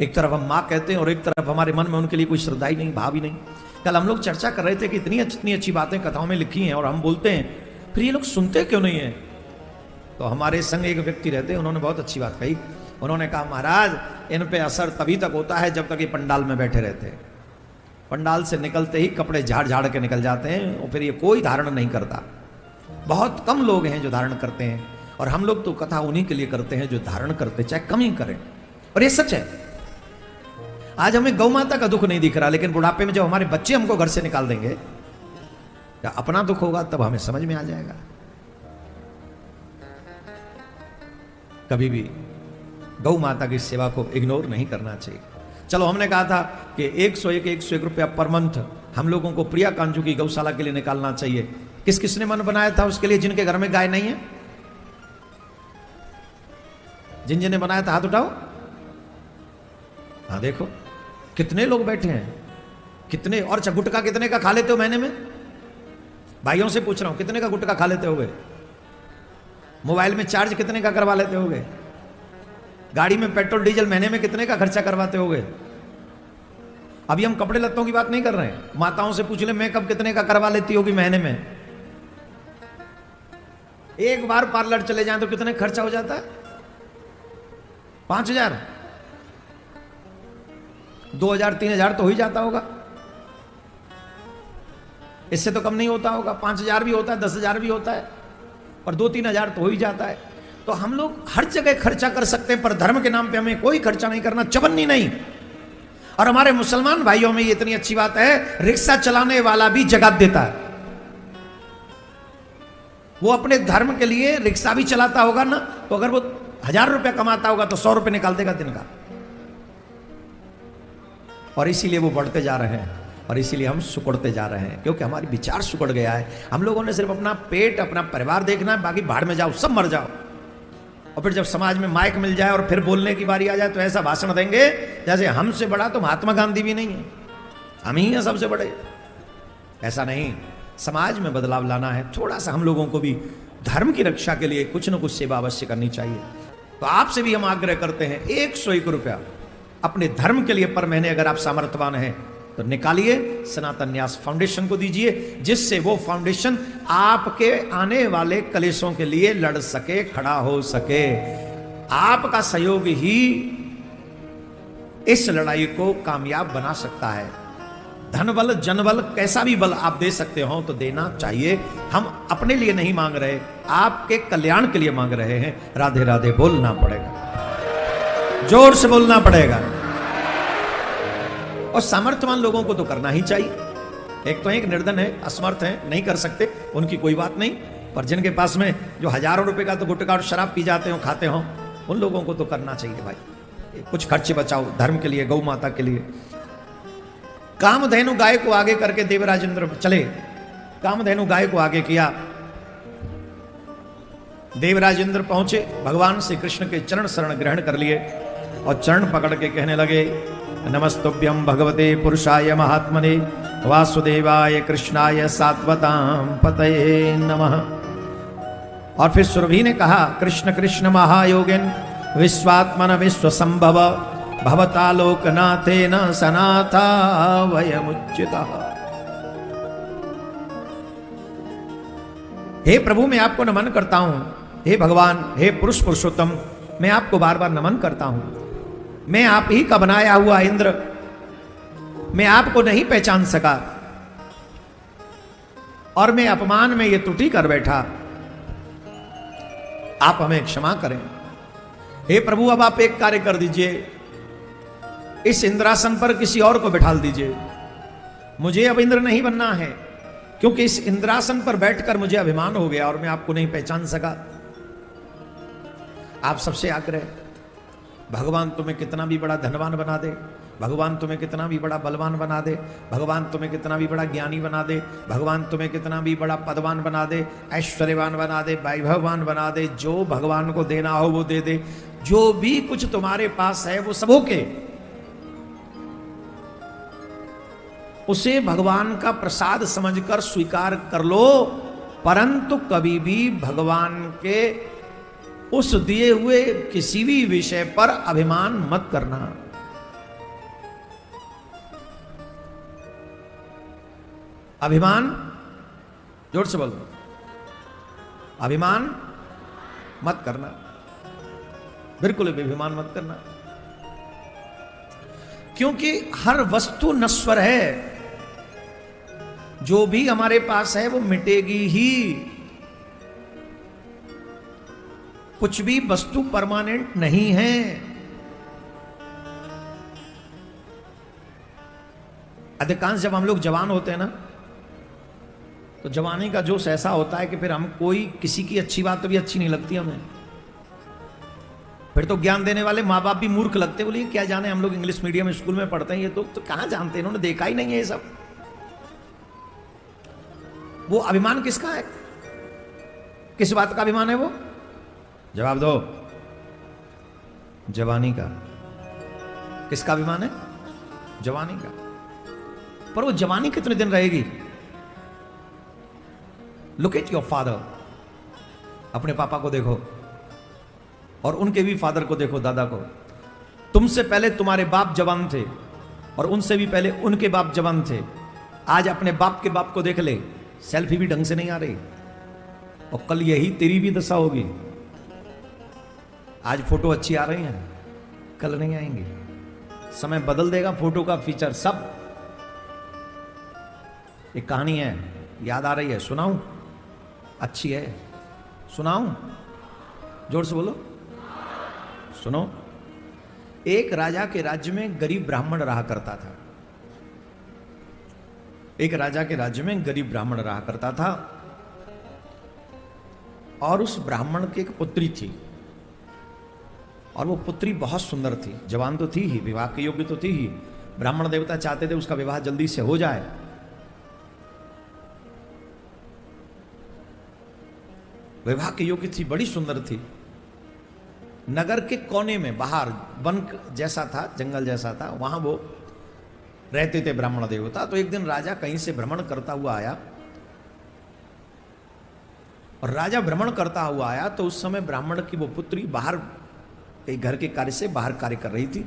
एक तरफ हम मां कहते हैं और एक तरफ हमारे मन में उनके लिए कोई श्रद्धा ही नहीं, भाव ही नहीं। कल हम लोग चर्चा कर रहे थे कि इतनी अच्छी बातें कथाओं में लिखी हैं और हम बोलते हैं, फिर ये लोग सुनते क्यों नहीं है? तो हमारे संग एक व्यक्ति रहते हैं, उन्होंने बहुत अच्छी बात कही। उन्होंने कहा, महाराज इन पे असर तभी तक होता है जब तक ये पंडाल में बैठे रहते हैं। पंडाल से निकलते ही कपड़े झाड़ झाड़ के निकल जाते हैं और फिर ये कोई धारण नहीं करता। बहुत कम लोग हैं जो धारण करते हैं, और हम लोग तो कथा उन्हीं के लिए करते हैं जो धारण करते, चाहे कम ही करें। और ये सच है। आज हमें गौ माता का दुख नहीं दिख रहा, लेकिन बुढ़ापे में जब हमारे बच्चे हमको घर से निकाल देंगे, या अपना दुख होगा, तब हमें समझ में आ जाएगा। कभी भी गौ माता की सेवा को इग्नोर नहीं करना चाहिए। चलो, हमने कहा था कि 101 रुपया पर मंथ हम लोगों को प्रिया कांजू की गौशाला के लिए निकालना चाहिए। किस किसने मन बनाया था उसके लिए, जिनके घर में गाय नहीं है? जिन जिन्हें बनाया था हाथ उठाओ। हाँ, देखो कितने लोग बैठे हैं, कितने। और गुटखा कितने का खा लेते हो महीने में? भाइयों से पूछ रहा हूं, कितने का गुटखा खा लेते होगे? मोबाइल में चार्ज कितने का करवा लेते होगे? गाड़ी में पेट्रोल डीजल महीने में कितने का खर्चा करवाते होगे? अभी हम कपड़े लत्तों की बात नहीं कर रहे हैं। माताओं से पूछ ले, मेकअप कितने का करवा लेती होगी महीने में? एक बार पार्लर चले जाएं तो कितने खर्चा हो जाता है? 5,000, 2,000, 3,000 तो हो ही जाता होगा। इससे तो कम नहीं होता होगा। 5,000 भी होता है, 10,000 भी होता है, और 2-3 तो हो ही जाता है। तो हम लोग हर जगह खर्चा कर सकते हैं, पर धर्म के नाम पे हमें कोई खर्चा नहीं करना, चवन्नी नहीं। और हमारे मुसलमान भाइयों में ये इतनी अच्छी बात है, रिक्शा चलाने वाला भी जकात देता है। वो अपने धर्म के लिए रिक्शा भी चलाता होगा ना, तो अगर वो 1,000 रुपया कमाता होगा तो 100 रुपये निकाल देगा दिन का। और इसीलिए वो बढ़ते जा रहे हैं, और इसीलिए हम सुकड़ते जा रहे हैं, क्योंकि हमारी विचार सुकड़ गया है। हम लोगों ने सिर्फ अपना पेट, अपना परिवार देखना है, बाकी भाड़ में जाओ, सब मर जाओ। और फिर जब समाज में माइक मिल जाए और फिर बोलने की बारी आ जाए तो ऐसा भाषण देंगे जैसे हमसे बड़ा तो महात्मा गांधी भी नहीं है, हम ही हैं सबसे बड़े। ऐसा नहीं, समाज में बदलाव लाना है। थोड़ा सा हम लोगों को भी धर्म की रक्षा के लिए कुछ न कुछ सेवा अवश्य करनी चाहिए। तो आपसे भी हम आग्रह करते हैं, 101 रुपया अपने धर्म के लिए पर महीने अगर आप सामर्थ्यवान हैं तो निकालिए, सनातन न्यास फाउंडेशन को दीजिए, जिससे वो फाउंडेशन आपके आने वाले कलेशों के लिए लड़ सके, खड़ा हो सके। आपका सहयोग ही इस लड़ाई को कामयाब बना सकता है। धन बल, जन बल, कैसा भी बल आप दे सकते हो तो देना चाहिए। हम अपने लिए नहीं मांग रहे, आपके कल्याण के लिए मांग रहे हैं। राधे राधे बोलना पड़ेगा। जोर से बोलना पड़ेगा। और सामर्थ्यवान लोगों को तो करना ही चाहिए। एक तो एक निर्धन है, असमर्थ है, नहीं कर सकते, उनकी कोई बात नहीं। पर जिनके पास में जो हजारों रुपए का तो गुटखा और शराब पी जाते हो, खाते हो, उन लोगों को तो करना चाहिए भाई। कुछ खर्चे बचाओ धर्म के लिए, गौ माता के लिए। कामधेनु गाय को आगे करके देवराज इंद्र चले। कामधेनु गाय को आगे किया। देवराज इंद्र पहुंचे, भगवान श्री कृष्ण के चरण शरण ग्रहण कर लिए और चरण पकड़ के कहने लगे, नमस्तुभ्यं भगवते पुरुषाय महात्मने वासुदेवाय कृष्णाय सात्वतां पतये नमः। और फिर सुरभि ने कहा, कृष्ण कृष्ण महायोगिन विश्वात्मन विश्वसंभव भवता लोकनाथेन सनाथा वयमुच्युतः। हे प्रभु, मैं आपको नमन करता हूं। हे भगवान, हे पुरुष पुरुषोत्तम, मैं आपको बार बार नमन करता हूं। मैं आप ही का बनाया हुआ इंद्र, मैं आपको नहीं पहचान सका और मैं अपमान में ये त्रुटि कर बैठा। आप हमें क्षमा करें। हे प्रभु, अब आप एक कार्य कर दीजिए, इस इंद्रासन पर किसी और को बिठाल दीजिए। मुझे अब इंद्र नहीं बनना है, क्योंकि इस इंद्रासन पर बैठकर मुझे अभिमान हो गया और मैं आपको नहीं पहचान सका। आप सबसे आग्रह, भगवान तुम्हें कितना भी बड़ा धनवान बना दे, भगवान तुम्हें कितना भी बड़ा बलवान बना दे, भगवान तुम्हें कितना भी बड़ा ज्ञानी बना दे, भगवान तुम्हें कितना भी बड़ा पदवान बना दे, ऐश्वर्यवान बना दे, वैभववान बना दे, जो भगवान को देना हो वो दे दे। जो भी कुछ तुम्हारे पास है वो सब होके उसे भगवान का प्रसाद समझकर स्वीकार कर लो, परंतु कभी भी भगवान के उस दिए हुए किसी भी विषय पर अभिमान मत करना। अभिमान, जोर से बोलो, अभिमान मत करना, बिल्कुल भी अभिमान मत करना, क्योंकि हर वस्तु नश्वर है। जो भी हमारे पास है वो मिटेगी ही। कुछ भी वस्तु परमानेंट नहीं है। अधिकांश जब हम लोग जवान होते हैं ना, तो जवानी का जोश ऐसा होता है कि फिर हम कोई किसी की अच्छी बात तो भी अच्छी नहीं लगती हमें। फिर तो ज्ञान देने वाले माँ बाप भी मूर्ख लगते, बोलिए क्या जाने, हम लोग इंग्लिश मीडियम स्कूल में पढ़ते हैं, ये तो कहां जानते हैं, इन्होंने देखा ही नहीं है ये सब। वो अभिमान किसका है? किस बात का अभिमान है वो? जवाब दो। जवानी का। किसका अभिमान है? जवानी का। पर वो जवानी कितने दिन रहेगी? Look at your father. अपने पापा को देखो और उनके भी फादर को देखो, दादा को। तुमसे पहले तुम्हारे बाप जवान थे और उनसे भी पहले उनके बाप जवान थे। आज अपने बाप के बाप को देख ले, सेल्फी भी ढंग से नहीं आ रही, और कल यही तेरी भी दशा होगी। आज फोटो अच्छी आ रही हैं, कल नहीं आएंगी। समय बदल देगा फोटो का फीचर सब। एक कहानी है, याद आ रही है, सुनाऊं? अच्छी है, सुनाऊं? जोर से बोलो, सुनो। एक राजा के राज्य में गरीब ब्राह्मण रहा करता था। एक राजा के राज्य में गरीब ब्राह्मण रहा करता था और उस ब्राह्मण की एक पुत्री थी, और वो पुत्री बहुत सुंदर थी, जवान तो थी ही, विवाह के योग्य तो थी ही। ब्राह्मण देवता चाहते थे उसका विवाह जल्दी से हो जाए। विवाह के योग्य थी, बड़ी सुंदर थी। नगर के कोने में बाहर वन जैसा था, जंगल जैसा था, वहां वो रहते थे ब्राह्मण देवता। तो एक दिन राजा कहीं से भ्रमण करता हुआ आया, और राजा भ्रमण करता हुआ आया तो उस समय ब्राह्मण की वो पुत्री बाहर कहीं घर के कार्य से बाहर कार्य कर रही थी।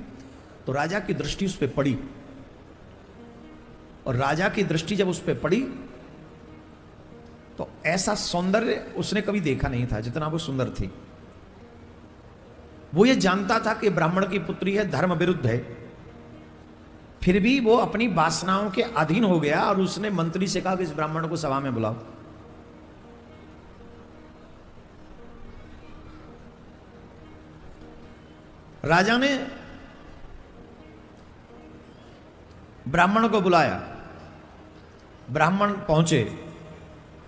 तो राजा की दृष्टि उस पर पड़ी, और राजा की दृष्टि जब उस पर पड़ी तो ऐसा सौंदर्य उसने कभी देखा नहीं था जितना वो सुंदर थी। वो ये जानता था कि ब्राह्मण की पुत्री है, धर्म विरुद्ध है, फिर भी वो अपनी वासनाओं के अधीन हो गया और उसने मंत्री से कहा कि इस ब्राह्मण को सभा में बुलाओ। राजा ने ब्राह्मण को बुलाया, ब्राह्मण पहुंचे,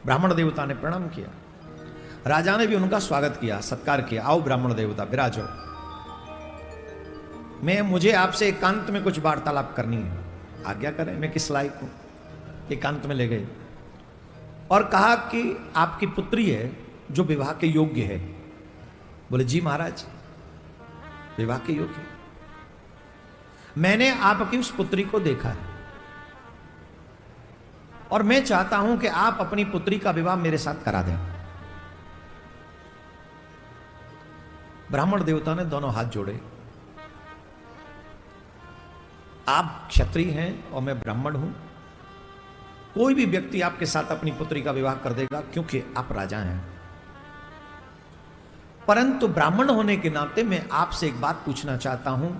ब्राह्मण देवता ने प्रणाम किया, राजा ने भी उनका स्वागत किया, सत्कार किया। आओ ब्राह्मण देवता विराजो, मुझे आपसे एकांत में कुछ वार्तालाप करनी है, आज्ञा करें, मैं किस लायक हूं। एकांत में ले गए और कहा कि आपकी पुत्री है जो विवाह के योग्य है। बोले जी महाराज, विवाह के योग्य, मैंने आपकी उस पुत्री को देखा है और मैं चाहता हूं कि आप अपनी पुत्री का विवाह मेरे साथ करा दें। ब्राह्मण देवता ने दोनों हाथ जोड़े, आप क्षत्रिय हैं और मैं ब्राह्मण हूं, कोई भी व्यक्ति आपके साथ अपनी पुत्री का विवाह कर देगा क्योंकि आप राजा हैं, परंतु ब्राह्मण होने के नाते मैं आपसे एक बात पूछना चाहता हूं,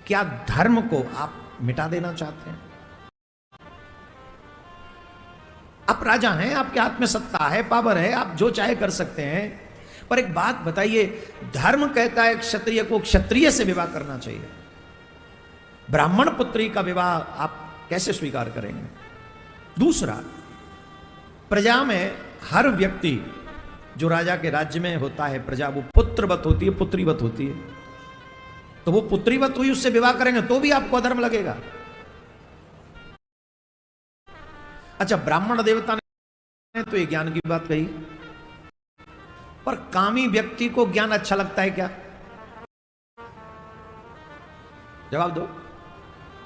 क्या धर्म को आप मिटा देना चाहते हैं? आप राजा हैं, आपके हाथ में सत्ता है, पावर है, आप जो चाहे कर सकते हैं, पर एक बात बताइए, धर्म कहता है क्षत्रिय को क्षत्रिय से विवाह करना चाहिए, ब्राह्मण पुत्री का विवाह आप कैसे स्वीकार करेंगे? दूसरा, प्रजा में हर व्यक्ति जो राजा के राज्य में होता है, प्रजा वो पुत्रवत होती है, पुत्रीवत होती है, तो वो पुत्रीवत हुई, उससे विवाह करेंगे तो भी आपको अधर्म लगेगा। अच्छा, ब्राह्मण देवता ने तो ये ज्ञान की बात कही, पर कामी व्यक्ति को ज्ञान अच्छा लगता है क्या? जवाब दो।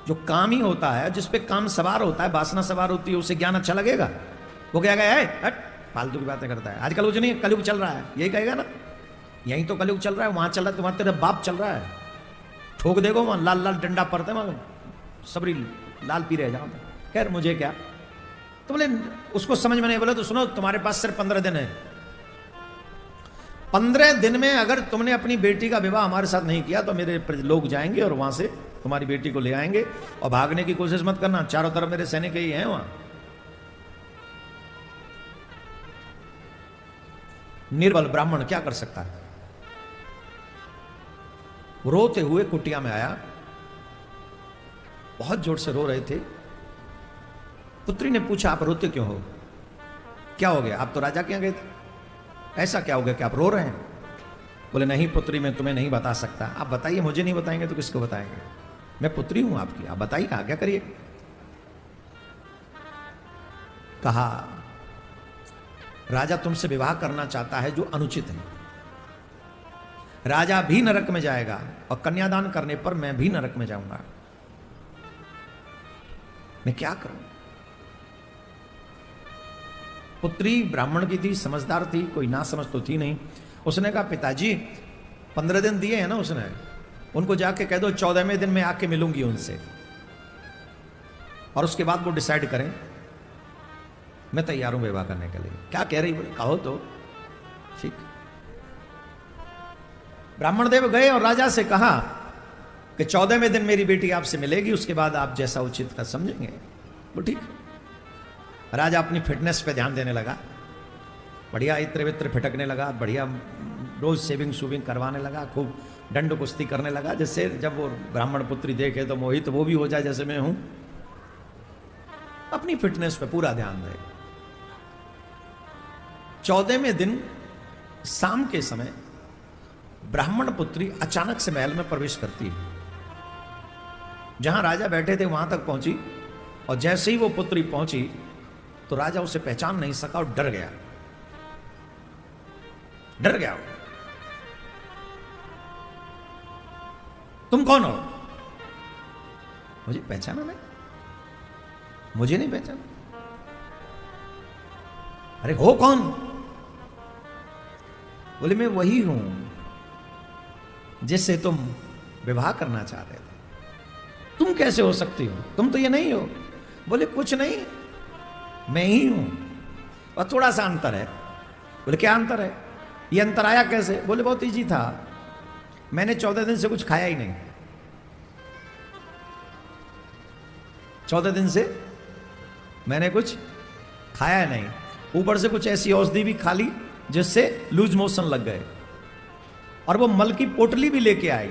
जो कामी होता है, जिस पे काम सवार होता है, वासना सवार होती है, उसे ज्ञान अच्छा लगेगा? वो क्या कहेगा, फालतू की बातें करता है, आजकल कुछ नहीं, कलयुग चल रहा है, यही कहेगा ना, यही तो कलयुग चल रहा है, वहां चल रहा है, तुम्हारा तेरा बाप चल रहा है, ठोक देगो वहां, लाल लाल डंडा पड़ता है वहां, सबरी लाल पी रहे जाओ। खैर मुझे क्या, तो बोले उसको समझ में नहीं, बोले तो सुनो, तुम्हारे पास सिर्फ 15 दिन है, 15 दिन में अगर तुमने अपनी बेटी का विवाह हमारे साथ नहीं किया तो मेरे लोग जाएंगे और वहां से तुम्हारी बेटी को ले आएंगे, और भागने की कोशिश मत करना, चारों तरफ मेरे सैनिक ही हैं वहां। निर्बल ब्राह्मण क्या कर सकता है? रोते हुए कुटिया में आया, बहुत जोर से रो रहे थे। पुत्री ने पूछा, आप रोते क्यों हो? क्या हो गया? आप तो राजा के यहां गए थे, ऐसा क्या हो गया कि आप रो रहे हैं? बोले नहीं पुत्री, मैं तुम्हें नहीं बता सकता। आप बताइए, मुझे नहीं बताएंगे तो किसको बताएंगे? मैं पुत्री हूं आपकी, आप बताइए आज्ञा करिए। कहा, राजा तुमसे विवाह करना चाहता है जो अनुचित है, राजा भी नरक में जाएगा और कन्यादान करने पर मैं भी नरक में जाऊंगा, मैं क्या करूं? पुत्री ब्राह्मण की थी, समझदार थी, कोई ना समझ तो थी नहीं। उसने कहा, पिताजी 15 दिन दिए हैं ना उसने, उनको जाके कह दो 14वें दिन में आके मिलूंगी उनसे, और उसके बाद वो डिसाइड करें, मैं तैयार हूं विवाह करने के लिए। क्या कह रही? बोले कहो तो ठीक। ब्राह्मण देव गए और राजा से कहा कि 14वें दिन मेरी बेटी आपसे मिलेगी, उसके बाद आप जैसा उचित का समझेंगे। वो ठीक। राजा अपनी फिटनेस पे ध्यान देने लगा, बढ़िया इत्र वित्र फिटकने लगा, बढ़िया रोज सेविंग शूविंग करवाने लगा, खूब दंड कुश्ती करने लगा, जिससे जब वो ब्राह्मण पुत्री देखे तो मोहित वो भी हो जाए जैसे मैं हूं। अपनी फिटनेस पे पूरा ध्यान दे। 14वें दिन शाम के समय ब्राह्मण पुत्री अचानक से महल में प्रवेश करती है। जहां राजा बैठे थे वहां तक पहुंची, और जैसे ही वो पुत्री पहुंची तो राजा उसे पहचान नहीं सका और डर गया। डर गया वो। तुम कौन हो? मुझे पहचाना नहीं? मुझे नहीं पहचाना? अरे हो कौन? बोले मैं वही हूं जिससे तुम विवाह करना चाह रहे थे। तुम कैसे हो सकती हो? तुम तो ये नहीं हो। बोले कुछ नहीं, मैं ही हूं, और थोड़ा सा अंतर है। बोले क्या अंतर है? ये अंतर आया कैसे? बोले बहुत इजी था, मैंने 14 दिन से कुछ खाया ही नहीं। 14 दिन से मैंने कुछ खाया नहीं, ऊपर से कुछ ऐसी औषधि भी खा ली जिससे लूज मोशन लग गए, और वो मल की पोटली भी लेके आई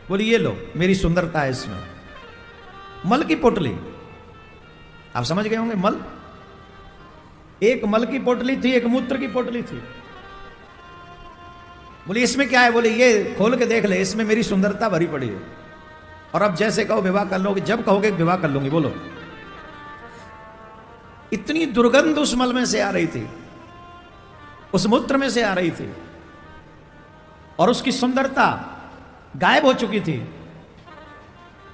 बोले ये लो, मेरी सुंदरता है इसमें। मल की पोटली, आप समझ गए होंगे, मल, एक मल की पोटली थी, एक मूत्र की पोटली थी। बोले इसमें क्या है? बोले ये खोल के देख ले, इसमें मेरी सुंदरता भरी पड़ी है, और अब जैसे कहो विवाह कर लोगे, जब कहोगे विवाह कर लूंगी। बोलो, इतनी दुर्गंध उस मल में से आ रही थी, उस मूत्र में से आ रही थी, और उसकी सुंदरता गायब हो चुकी थी।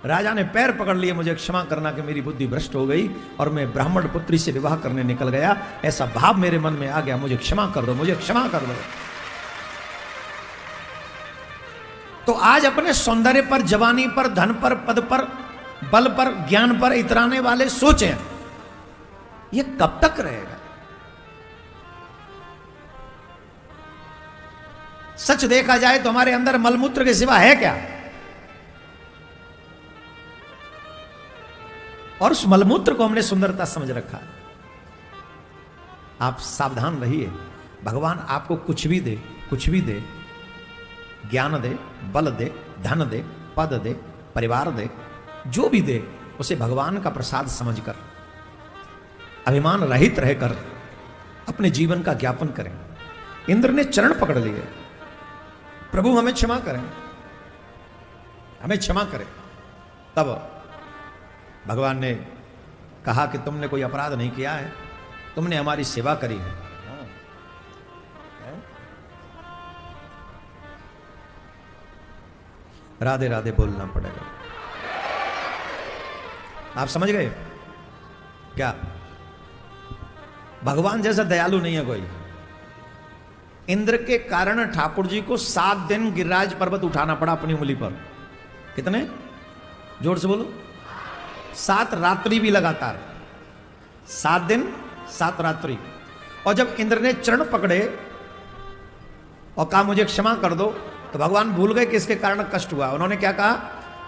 राजा ने पैर पकड़ लिए, मुझे क्षमा करना कि मेरी बुद्धि भ्रष्ट हो गई और मैं ब्राह्मण पुत्री से विवाह करने निकल गया, ऐसा भाव मेरे मन में आ गया, मुझे क्षमा कर दो, मुझे क्षमा कर दो। तो आज अपने सौंदर्य पर, जवानी पर, धन पर, पद पर, बल पर, ज्ञान पर इतराने वाले सोचें, ये कब तक रहेगा? सच देखा जाए तो हमारे अंदर मलमूत्र के सिवा है क्या? और उस मलमूत्र को हमने सुंदरता समझ रखा। आप सावधान रहिए, भगवान आपको कुछ भी दे, कुछ भी दे, ज्ञान दे, बल दे, धन दे, पद दे, परिवार दे, जो भी दे, उसे भगवान का प्रसाद समझकर अभिमान रहित रहकर अपने जीवन का ज्ञापन करें। इंद्र ने चरण पकड़ लिए, प्रभु हमें क्षमा करें, हमें क्षमा करें। तब भगवान ने कहा कि तुमने कोई अपराध नहीं किया है, तुमने हमारी सेवा करी है। राधे राधे बोलना पड़ेगा। आप समझ गए क्या? भगवान जैसा दयालु नहीं है कोई। इंद्र के कारण ठाकुर जी को 7 दिन गिरिराज पर्वत उठाना पड़ा अपनी उंगली पर। कितने? जोर से बोलो। 7 रात्रि भी लगातार, 7 दिन 7 रात्रि। और जब इंद्र ने चरण पकड़े और कहा मुझे क्षमा कर दो, तो भगवान भूल गए कि इसके कारण कष्ट हुआ। उन्होंने क्या कहा?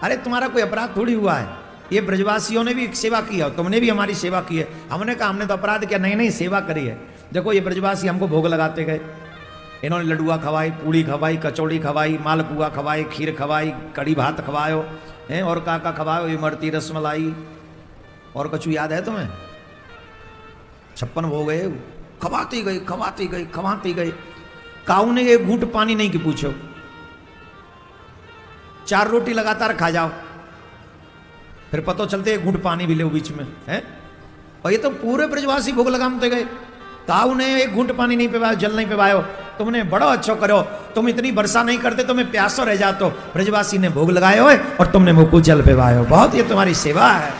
अरे तुम्हारा कोई अपराध थोड़ी हुआ है, ये ब्रजवासियों ने भी सेवा की है, तुमने भी हमारी सेवा की है। हमने कहा हमने तो अपराध किया? नहीं नहीं, सेवा करी है। देखो ये ब्रजवासी हमको भोग लगाते गए, इन्होंने लड्डुआ खवाई, पूड़ी खवाई, कचौड़ी खवाई, मालपुआ खवाई, खीर खवाई, कड़ी भात खवायो है, और काका खवायो, इमरती, रसमलाई, और कछु याद है तुम्हें? 56 हो गए, खवाती गई, खवाती गई, खवाती गई। काऊ ने एक घूंट पानी नहीं की पूछो, 4 रोटी लगातार खा जाओ, फिर पता चलते एक घूंट पानी भी ले बीच में है। और ये तो पूरे ब्रजवासी भोग लगाते गए, काऊ ने एक घूंट पानी नहीं पिवाया, जल नहीं पिवायो। तुमने बड़ो अच्छो करो, तुम इतनी वर्षा नहीं करते तो मैं प्यासो रह जातो। ब्रजवासी ने भोग लगाए हो और तुमने मुंह को जल पिवायो, बहुत ये तुम्हारी सेवा है।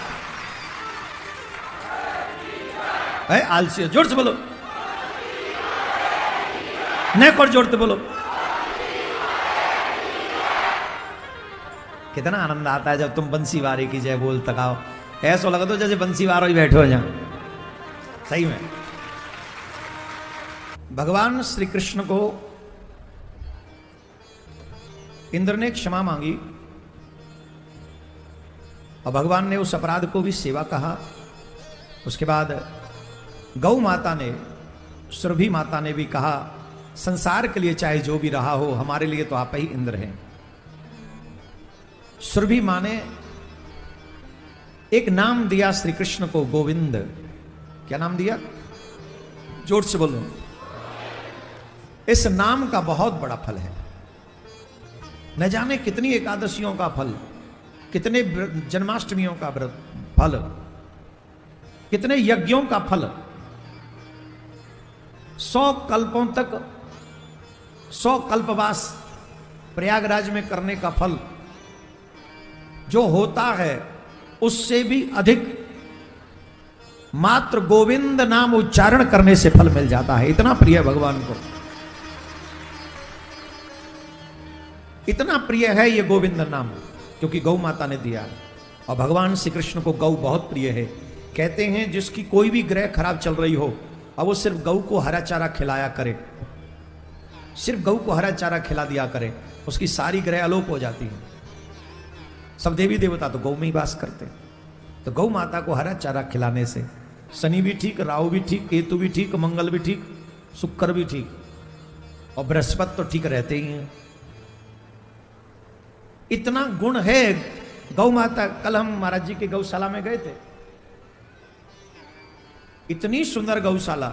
आलसी, जोर से बोलो, नहीं कर, जोर से बोलो। कितना आनंद आता है जब तुम बंसी वारे की जय बोल तकाओ, ऐसा लगा तो जैसे बंसी वारो ही बैठे हो जहां। सही में भगवान श्री कृष्ण को इंद्र ने क्षमा मांगी और भगवान ने उस अपराध को भी सेवा कहा। उसके बाद गौ माता ने, सुरभि माता ने भी कहा, संसार के लिए चाहे जो भी रहा हो, हमारे लिए तो आप ही इंद्र हैं। सुरभि मां ने एक नाम दिया श्री कृष्ण को, गोविंद। क्या नाम दिया? जोर से बोलो। इस नाम का बहुत बड़ा फल है, न जाने कितनी एकादशियों का फल, कितने जन्माष्टमियों का फल, कितने यज्ञों का फल, 100 कल्पों तक, 100 कल्पवास प्रयागराज में करने का फल जो होता है उससे भी अधिक मात्र गोविंद नाम उच्चारण करने से फल मिल जाता है। इतना प्रिय भगवान को, इतना प्रिय है ये गोविंद नाम, क्योंकि गौ माता ने दिया है। और भगवान श्री कृष्ण को गौ बहुत प्रिय है। कहते हैं जिसकी कोई भी ग्रह खराब चल रही हो, अब वो सिर्फ गौ को हरा चारा खिलाया करे, सिर्फ गौ को हरा चारा खिला दिया करे, उसकी सारी ग्रह अलोप हो जाती है। सब देवी देवता तो गौ में ही वास करते, तो गौ माता को हरा चारा खिलाने से शनि भी ठीक, राहु भी ठीक, केतु भी ठीक, मंगल भी ठीक, शुक्र भी ठीक, और बृहस्पति तो ठीक रहते ही हैं। इतना गुण है गौ माता। कल हम महाराज जी के गौशाला में गए थे, इतनी सुंदर गौशाला,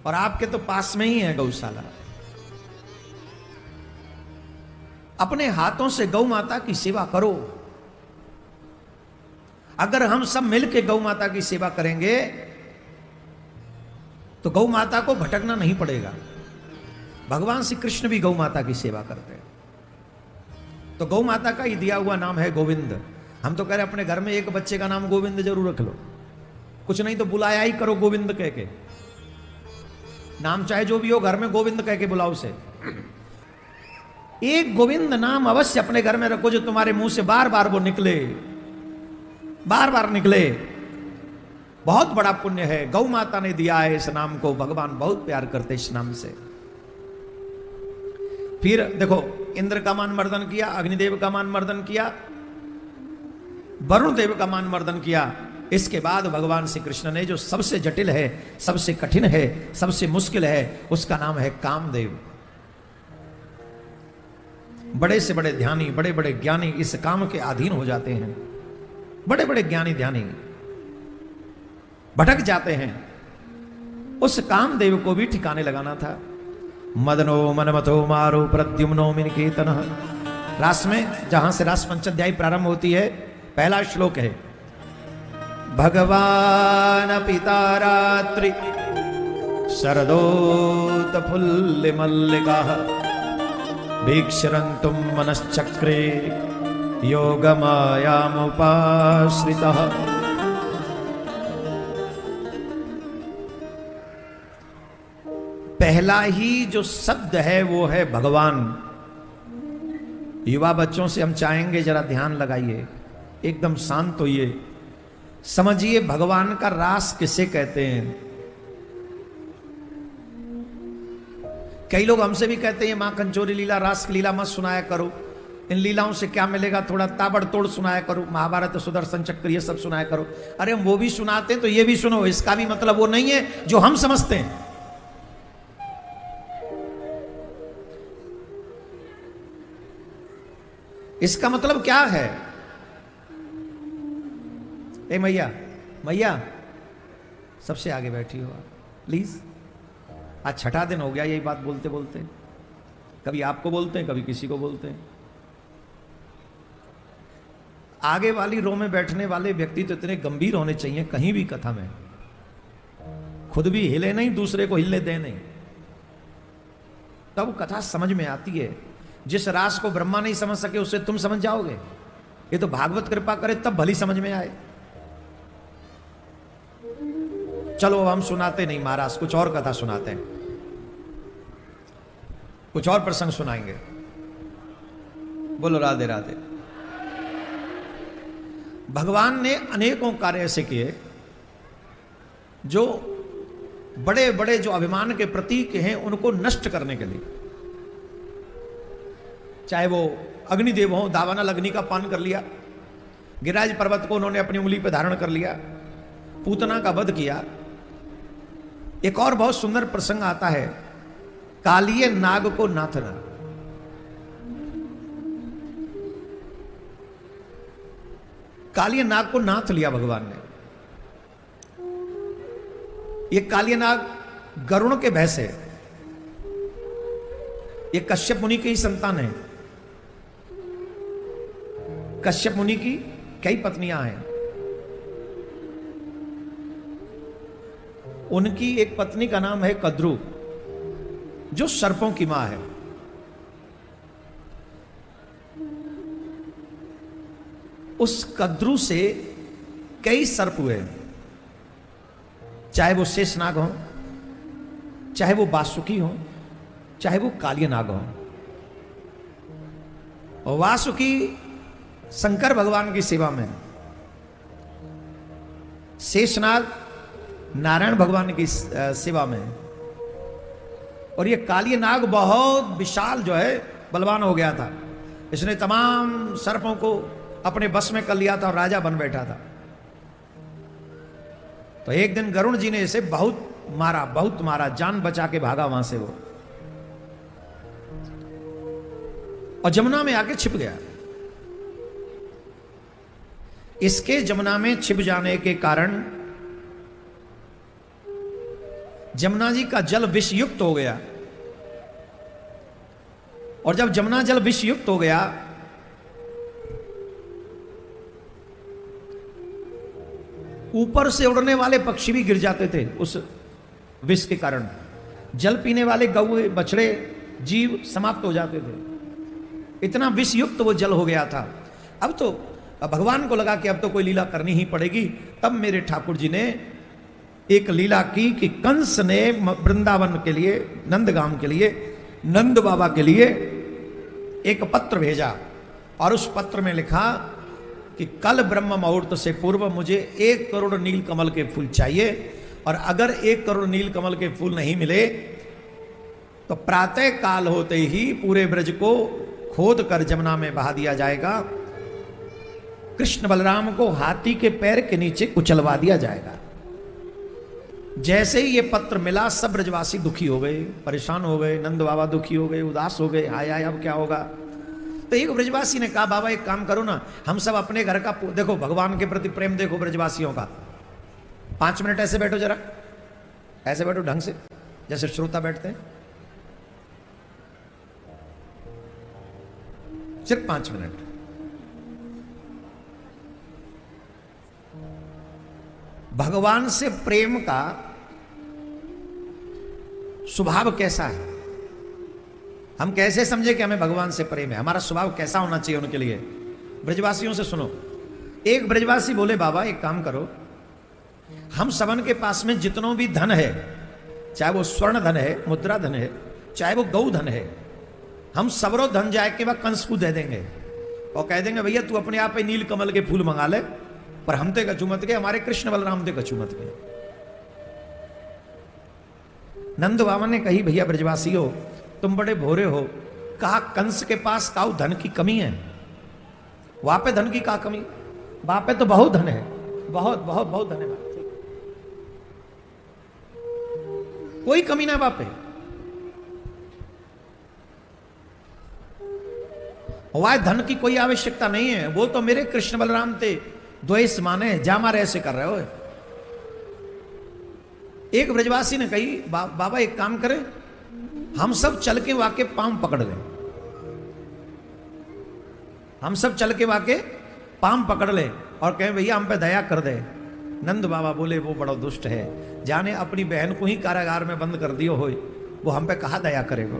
और आपके तो पास में ही है गौशाला। अपने हाथों से गौ माता की सेवा करो। अगर हम सब मिलकर गौ माता की सेवा करेंगे तो गौ माता को भटकना नहीं पड़ेगा। भगवान श्री कृष्ण भी गौ माता की सेवा करते हैं। तो गौ माता का ही दिया हुआ नाम है गोविंद। हम तो कह रहे अपने घर में एक बच्चे का नाम गोविंद जरूर रख लो, कुछ नहीं तो बुलाया ही करो गोविंद कह के। नाम चाहे जो भी हो, घर में गोविंद कह के बुलाओ उसे। एक गोविंद नाम अवश्य अपने घर में रखो, जो तुम्हारे मुंह से बार बार वो निकले, बार बार निकले। बहुत बड़ा पुण्य है। गौ माता ने दिया है इस नाम को, भगवान बहुत प्यार करते इस नाम से। फिर देखो, इंद्र का मान मर्दन किया, अग्निदेव का मान मर्दन किया, वरुण देव का मान मर्दन किया। इसके बाद भगवान श्री कृष्ण ने जो सबसे जटिल है, सबसे कठिन है, सबसे मुश्किल है, उसका नाम है कामदेव। बड़े से बड़े ध्यानी, बड़े बड़े ज्ञानी इस काम के अधीन हो जाते हैं। बड़े बड़े ज्ञानी ध्यानी भटक जाते हैं। उस कामदेव को भी ठिकाने लगाना था। मदनो मनमथो मारो प्रद्युम्नो मिनकेतन। रास में जहां से रास पंचाध्यायी प्रारंभ होती है, पहला श्लोक है भगवान पिता रात्रि शरदोत फुल्ल मल्लिका भीक्षरन्तुम मनश्चक्रे योगमायामुपाश्रितः। पहला ही जो शब्द है वो है भगवान। युवा बच्चों से हम चाहेंगे जरा ध्यान लगाइए, एकदम शांत होइए, समझिए भगवान का रास किसे कहते हैं। कई लोग हमसे भी कहते हैं मां कंचोरी लीला, रास लीला मत सुनाया करो, इन लीलाओं से क्या मिलेगा, थोड़ा ताबड़तोड़ सुनाया करो, महाभारत सुदर्शन चक्र ये सब सुनाया करो। अरे हम वो भी सुनाते हैं तो ये भी सुनो, इसका भी मतलब वो नहीं है जो हम समझते हैं। इसका मतलब क्या है? ए मैया, मैया सबसे आगे बैठी हो आप प्लीज। आज छठा दिन हो गया यही बात बोलते बोलते, कभी आपको बोलते हैं, कभी किसी को बोलते हैं। आगे वाली रो में बैठने वाले व्यक्ति तो इतने गंभीर होने चाहिए कहीं भी कथा में, खुद भी हिले नहीं, दूसरे को हिलने दे नहीं, तब कथा समझ में आती है। जिस रास को ब्रह्मा नहीं समझ सके उसे तुम समझ जाओगे। ये तो भागवत कृपा करे तब भली समझ में आए। चलो अब हम सुनाते नहीं महाराज, कुछ और कथा सुनाते हैं, कुछ और प्रसंग सुनाएंगे। बोलो राधे राधे। भगवान ने अनेकों कार्य ऐसे किए जो बड़े बड़े जो अभिमान के प्रतीक हैं उनको नष्ट करने के लिए। चाहे वो अग्निदेव हो, दावानल अग्नि का पान कर लिया, गिरिराज पर्वत को उन्होंने अपनी उंगली पर धारण कर लिया, पूतना का वध किया। एक और बहुत सुंदर प्रसंग आता है, कालिये नाग को नाथना। कालिये नाग को नाथ लिया भगवान ने। ये कालिये नाग गरुण के भय से, ये कश्यप मुनि की ही संतान है। कश्यप मुनि की कई पत्नियां हैं। उनकी एक पत्नी का नाम है कद्रु, जो सर्पों की मां है। उस कद्रु से कई सर्प हुए, चाहे वो शेषनाग हो, चाहे वो वासुकी हो, चाहे वो कालिये नाग हो। और वासुकी शंकर भगवान की सेवा में, शेषनाग नारायण भगवान की सेवा में, और ये कालिये नाग बहुत विशाल जो है बलवान हो गया था। इसने तमाम सर्पों को अपने बस में कर लिया था और राजा बन बैठा था। तो एक दिन गरुण जी ने इसे बहुत मारा, जान बचा के भागा वहां से वो। और जमुना में आके छिप गया। इसके जमुना में छिप जाने के कारण जमुना जी का जल विषयुक्त हो गया। और जब जमुना जल विषयुक्त हो गया ऊपर से उड़ने वाले पक्षी भी गिर जाते थे उस विष के कारण। जल पीने वाले गौ बछड़े जीव समाप्त हो जाते थे, इतना विषयुक्त वो जल हो गया था। अब तो भगवान को लगा कि अब तो कोई लीला करनी ही पड़ेगी। तब मेरे ठाकुर जी ने एक लीला की कि कंस ने वृंदावन के लिए, नंदगाम के लिए, नंद बाबा के लिए एक पत्र भेजा और उस पत्र में लिखा कि कल ब्रह्म मुहूर्त से पूर्व मुझे 1 करोड़ नीलकमल के फूल चाहिए, और अगर 1 करोड़ नीलकमल के फूल नहीं मिले तो प्रातः काल होते ही पूरे ब्रज को खोद कर जमुना में बहा दिया जाएगा। कृष्ण बलराम को हाथी के पैर के नीचे कुचलवा दिया जाएगा। जैसे ही ये पत्र मिला सब ब्रजवासी दुखी हो गए, परेशान हो गए, नंद बाबा दुखी हो गए, उदास हो गए, हाय हाय अब क्या होगा। तो एक ब्रजवासी ने कहा बाबा एक काम करो ना, हम सब अपने घर का, देखो भगवान के प्रति प्रेम देखो ब्रजवासियों का। 5 मिनट ऐसे बैठो, जरा ऐसे बैठो ढंग से जैसे श्रोता बैठते हैं, सिर्फ 5 मिनट। भगवान से प्रेम का स्वभाव कैसा है, हम कैसे समझे कि हमें भगवान से प्रेम है, हमारा स्वभाव कैसा होना चाहिए उनके लिए। ब्रजवासियों से सुनो। एक ब्रजवासी बोले बाबा एक काम करो, हम सबन के पास में जितनों भी धन है, चाहे वो स्वर्ण धन है, मुद्रा धन है, चाहे वो गौ धन है, हम सबरो धन जाए के बाद कंस को दे देंगे और कह देंगे भैया तू अपने आप ही नील कमल के फूल मंगा ले, पर हम ते कछु मत के, हमारे कृष्ण बलराम ते कछु मत के। नंद बाबा ने कही भैया ब्रजवासी हो तुम बड़े भोरे हो, कहा कंस के पास काउ धन की कमी है, वहां पे धन की क्या कमी, वहां पे तो बहुत धन है, बहुत बहुत बहुत धन है, कोई कमी ना वहां पे। वहां धन की कोई आवश्यकता नहीं है, वो तो मेरे कृष्ण बलराम थे, द्वेष माने जामा ऐसे कर रहे हो। एक ब्रजवासी ने कही बाबा एक काम करें, हम सब चल के वाके पांव पकड़ लें, हम सब चल के वाके पांव पकड़ लें और कहें भैया हम पे दया कर दे। नंद बाबा बोले वो बड़ा दुष्ट है, जाने अपनी बहन को ही कारागार में बंद कर दियो हो, वो हम पे कहा दया करेगा।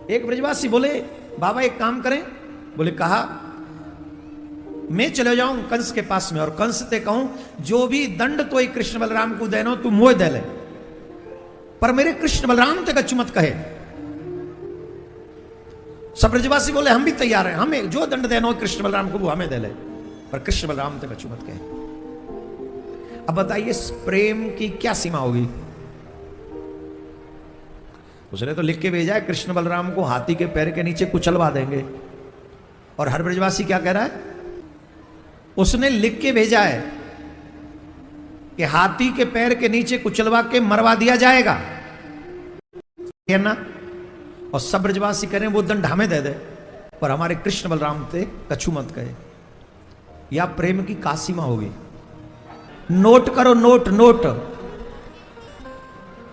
एक ब्रजवासी बोले बाबा एक काम करें, बोले कहा मैं चले जाऊं कंस के पास में और कंस से कहूं जो भी दंड तो एक कृष्ण बलराम को देनो तू मोह दे ले, पर मेरे कृष्ण बलराम ते कछु मत कहे। सब ब्रजवासी बोले हम भी तैयार हैं, हमें जो दंड देना हो कृष्ण बलराम को वो हमें दे ले, पर कृष्ण बलराम ते कछु मत कहे। अब बताइए प्रेम की क्या सीमा होगी। उसने तो लिख के भेजा है कृष्ण बलराम को हाथी के पैर के नीचे कुचलवा देंगे, और हर ब्रजवासी क्या कह रहा है, उसने लिख के भेजा है कि हाथी के पैर के नीचे कुचलवा के मरवा दिया जाएगा, है ना। और सब ब्रजवासी करें वो दंड हमें दे दे, पर हमारे कृष्ण बलराम से कछु मत कहे। या प्रेम की का सीमा होगी। नोट करो, नोट नोट।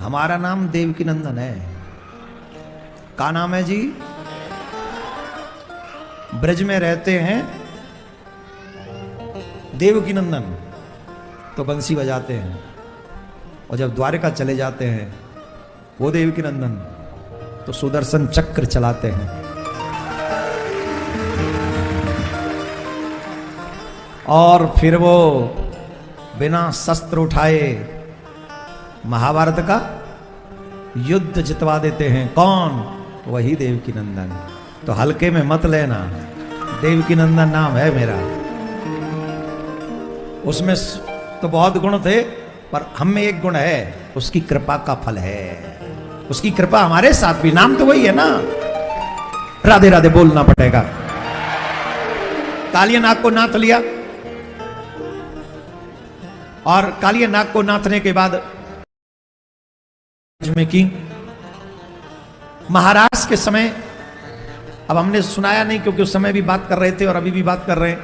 हमारा नाम देवकी नंदन है। का नाम है जी? ब्रज में रहते हैं देवकी नंदन, तो बंसी बजाते हैं, और जब द्वारका चले जाते हैं वो देवकी नंदन तो सुदर्शन चक्र चलाते हैं। और फिर वो बिना शस्त्र उठाए महाभारत का युद्ध जितवा देते हैं। कौन? वही देवकी नंदन। तो हल्के में मत लेना, देवकी नंदन नाम है मेरा। उसमें तो बहुत गुण थे, पर हम में एक गुण है, उसकी कृपा का फल है। उसकी कृपा हमारे साथ भी, नाम तो वही है ना। राधे राधे बोलना पड़ेगा। कालिया नाग को नाथ लिया, और कालिया नाग को नाथने के बाद में की महाराज के समय अब हमने सुनाया नहीं क्योंकि उस समय भी बात कर रहे थे और अभी भी बात कर रहे हैं।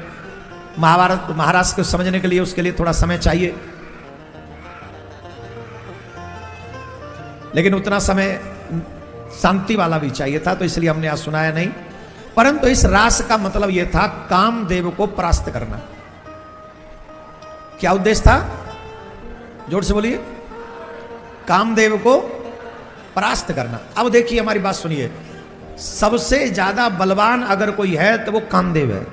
महाभारत महाराष्ट्र को समझने के लिए उसके लिए थोड़ा समय चाहिए, लेकिन उतना समय शांति वाला भी चाहिए था, तो इसलिए हमने आज सुनाया नहीं। परंतु इस रास का मतलब यह था कामदेव को परास्त करना। क्या उद्देश्य था? जोर से बोलिए। कामदेव को परास्त करना। अब देखिए हमारी बात सुनिए, सबसे ज्यादा बलवान अगर कोई है तो वो कामदेव है।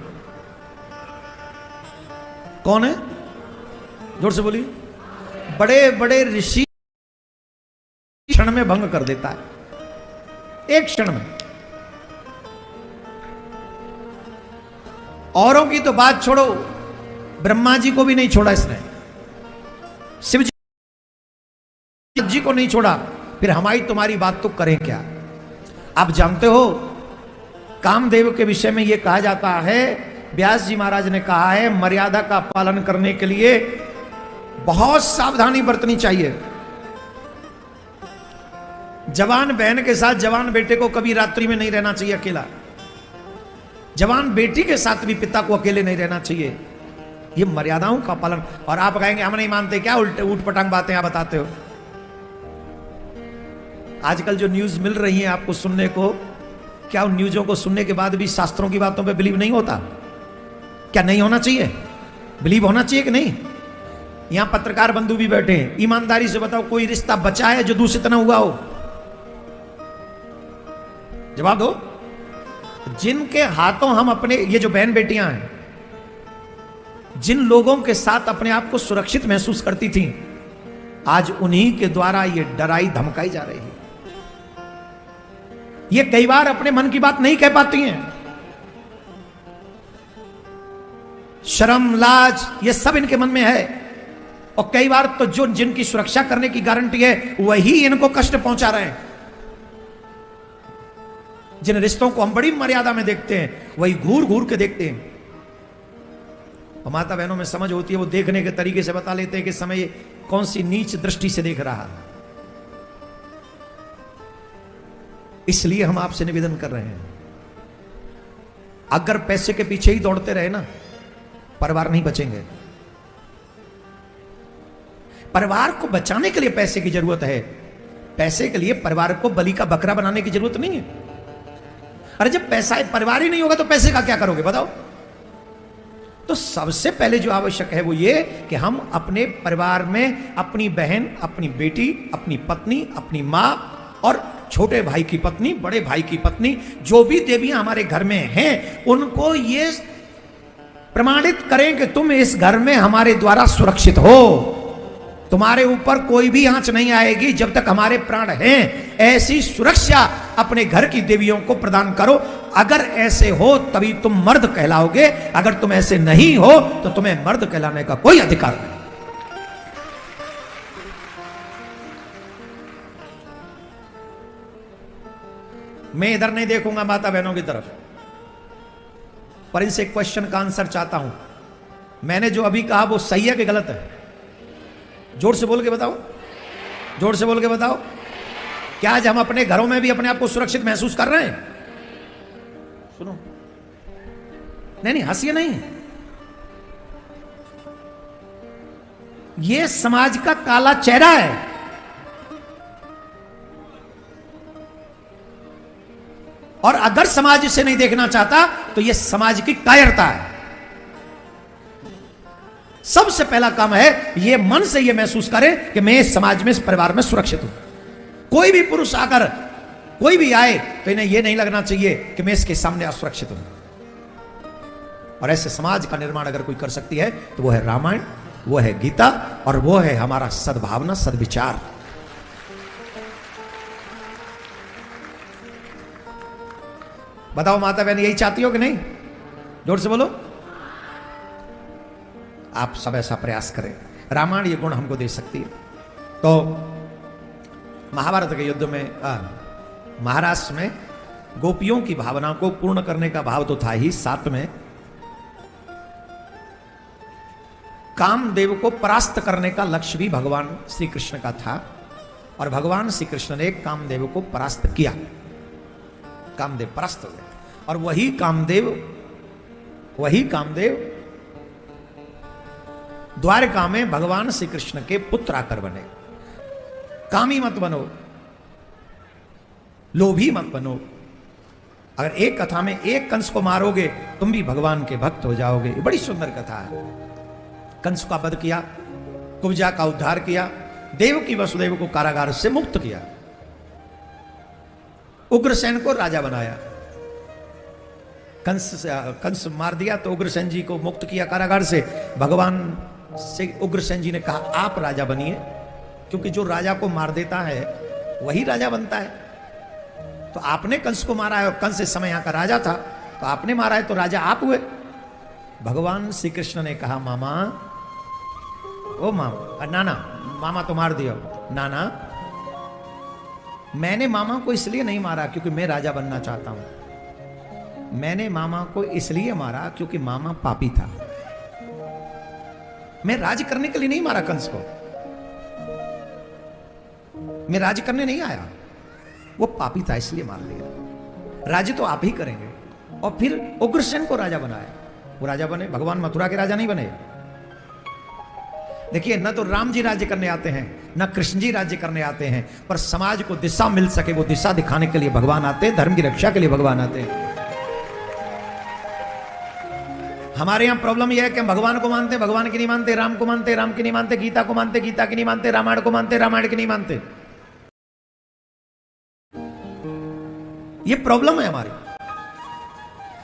कौन है? जोर से बोलिए। बड़े बड़े ऋषि क्षण में भंग कर देता है, एक क्षण में। औरों की तो बात छोड़ो, ब्रह्मा जी को भी नहीं छोड़ा इसने, शिव जी को नहीं छोड़ा, फिर हमारी तुम्हारी बात तो करें क्या? आप जानते हो कामदेव के विषय में यह कहा जाता है, व्यास जी महाराज ने कहा है, मर्यादा का पालन करने के लिए बहुत सावधानी बरतनी चाहिए। जवान बहन के साथ जवान बेटे को कभी रात्रि में नहीं रहना चाहिए अकेला। जवान बेटी के साथ भी पिता को अकेले नहीं रहना चाहिए। ये मर्यादाओं का पालन। और आप कहेंगे हम नहीं मानते, क्या उल्टे ऊट पटांग बातें आप बताते हो? आजकल जो न्यूज मिल रही है आपको सुनने को, क्या उन न्यूजों को सुनने के बाद भी शास्त्रों की बातों पे बिलीव नहीं होता? क्या नहीं होना चाहिए? बिलीव होना चाहिए कि नहीं? यहां पत्रकार बंधु भी बैठे हैं, ईमानदारी से बताओ कोई रिश्ता बचा है जो दूषित ना हुआ हो? जवाब दो। जिनके हाथों हम अपने, ये जो बहन बेटियां हैं, जिन लोगों के साथ अपने आप को सुरक्षित महसूस करती थी, आज उन्हीं के द्वारा ये डराई धमकाई जा रही है। ये कई बार अपने मन की बात नहीं कह पाती हैं। शर्म लाज ये सब इनके मन में है, और कई बार तो जो जिनकी सुरक्षा करने की गारंटी है वही इनको कष्ट पहुंचा रहे हैं। जिन रिश्तों को हम बड़ी मर्यादा में देखते हैं वही घूर घूर के देखते हैं। और माता बहनों में समझ होती है, वो देखने के तरीके से बता लेते हैं कि समय कौन सी नीच दृष्टि से देख रहा है। इसलिए हम आपसे निवेदन कर रहे हैं, अगर पैसे के पीछे ही दौड़ते रहे ना, परिवार नहीं बचेंगे। परिवार को बचाने के लिए पैसे की जरूरत है, पैसे के लिए परिवार को बलि का बकरा बनाने की जरूरत नहीं है। अरे जब पैसा परिवार ही नहीं होगा तो पैसे का क्या करोगे बताओ? तो सबसे पहले जो आवश्यक है वो ये कि हम अपने परिवार में अपनी बहन, अपनी बेटी, अपनी पत्नी, अपनी मां और छोटे भाई की पत्नी, बड़े भाई की पत्नी, जो भी देवियां हमारे घर में हैं, उनको ये प्रमाणित करें कि तुम इस घर में हमारे द्वारा सुरक्षित हो, तुम्हारे ऊपर कोई भी आंच नहीं आएगी जब तक हमारे प्राण हैं। ऐसी सुरक्षा अपने घर की देवियों को प्रदान करो। अगर ऐसे हो तभी तुम मर्द कहलाओगे, अगर तुम ऐसे नहीं हो तो तुम्हें मर्द कहलाने का कोई अधिकार नहीं। मैं इधर नहीं देखूंगा माता बहनों की तरफ, पर इनसे क्वेश्चन का आंसर चाहता हूं। मैंने जो अभी कहा वो सही है कि गलत है? जोर से बोल के बताओ, जोर से बोल के बताओ। क्या आज हम अपने घरों में भी अपने आप को सुरक्षित महसूस कर रहे हैं? सुनो, नहीं नहीं हंसिए नहीं, ये समाज का काला चेहरा है। और अगर समाज इसे नहीं देखना चाहता तो यह समाज की कायरता है। सबसे पहला काम है ये मन से ये महसूस करे कि मैं इस समाज में, इस परिवार में सुरक्षित हूं। कोई भी पुरुष आकर, कोई भी आए तो इन्हें यह नहीं लगना चाहिए कि मैं इसके सामने असुरक्षित हूं। और ऐसे समाज का निर्माण अगर कोई कर सकती है तो वो है रामायण, वो है गीता, और वो है हमारा सद्भावना, सद्विचार। बताओ माता बहन यही चाहती हो कि नहीं? जोर से बोलो। आप सब ऐसा प्रयास करें, रामायण ये गुण हमको दे सकती है। तो महाभारत के युद्ध में महाराष्ट्र में गोपियों की भावना को पूर्ण करने का भाव तो था ही, साथ में कामदेव को परास्त करने का लक्ष्य भी भगवान श्री कृष्ण का था। और भगवान श्री कृष्ण ने कामदेव को परास्त किया, कामदेव परास्त हो गए। और वही कामदेव द्वारका में भगवान श्री कृष्ण के पुत्र आकर बने। कामी मत बनो, लोभी मत बनो। अगर एक कथा में एक कंस को मारोगे तुम भी भगवान के भक्त हो जाओगे। ये बड़ी सुंदर कथा है। कंस का वध किया, कुब्जा का उद्धार किया, देवकी वसुदेव को कारागार से मुक्त किया, उग्रसेन को राजा बनाया। कंस मार दिया तो उग्रसेन जी को मुक्त किया कारागार से। भगवान से उग्रसेन जी ने कहा आप राजा बनिए, क्योंकि जो राजा को मार देता है वही राजा बनता है। तो आपने कंस को मारा है और कंस इस समय यहां का राजा था, तो आपने मारा है तो राजा आप हुए। भगवान श्री कृष्ण ने कहा मामा, ओ मामा, नाना, मामा तो मार दिया, नाना मैंने मामा को इसलिए नहीं मारा क्योंकि मैं राजा बनना चाहता हूं। मैंने मामा को इसलिए मारा क्योंकि मामा पापी था। मैं राज करने के लिए नहीं मारा कंस को, मैं राज करने नहीं आया, वो पापी था इसलिए मार दिया। राज्य तो आप ही करेंगे। और फिर उग्रसेन को राजा बनाया, वो राजा बने। भगवान मथुरा के राजा नहीं बने। देखिए, न तो राम जी राज्य करने आते हैं, न कृष्ण जी राज्य करने आते हैं, पर समाज को दिशा मिल सके वो दिशा दिखाने के लिए भगवान आते हैं, धर्म की रक्षा के लिए भगवान आते हैं। हमारे यहां प्रॉब्लम यह है कि हम भगवान को मानते, भगवान की नहीं मानते, राम को मानते, राम की नहीं मानते, गीता को मानते, गीता की नहीं मानते, रामायण को मानते, रामायण की नहीं मानते। ये प्रॉब्लम है हमारी।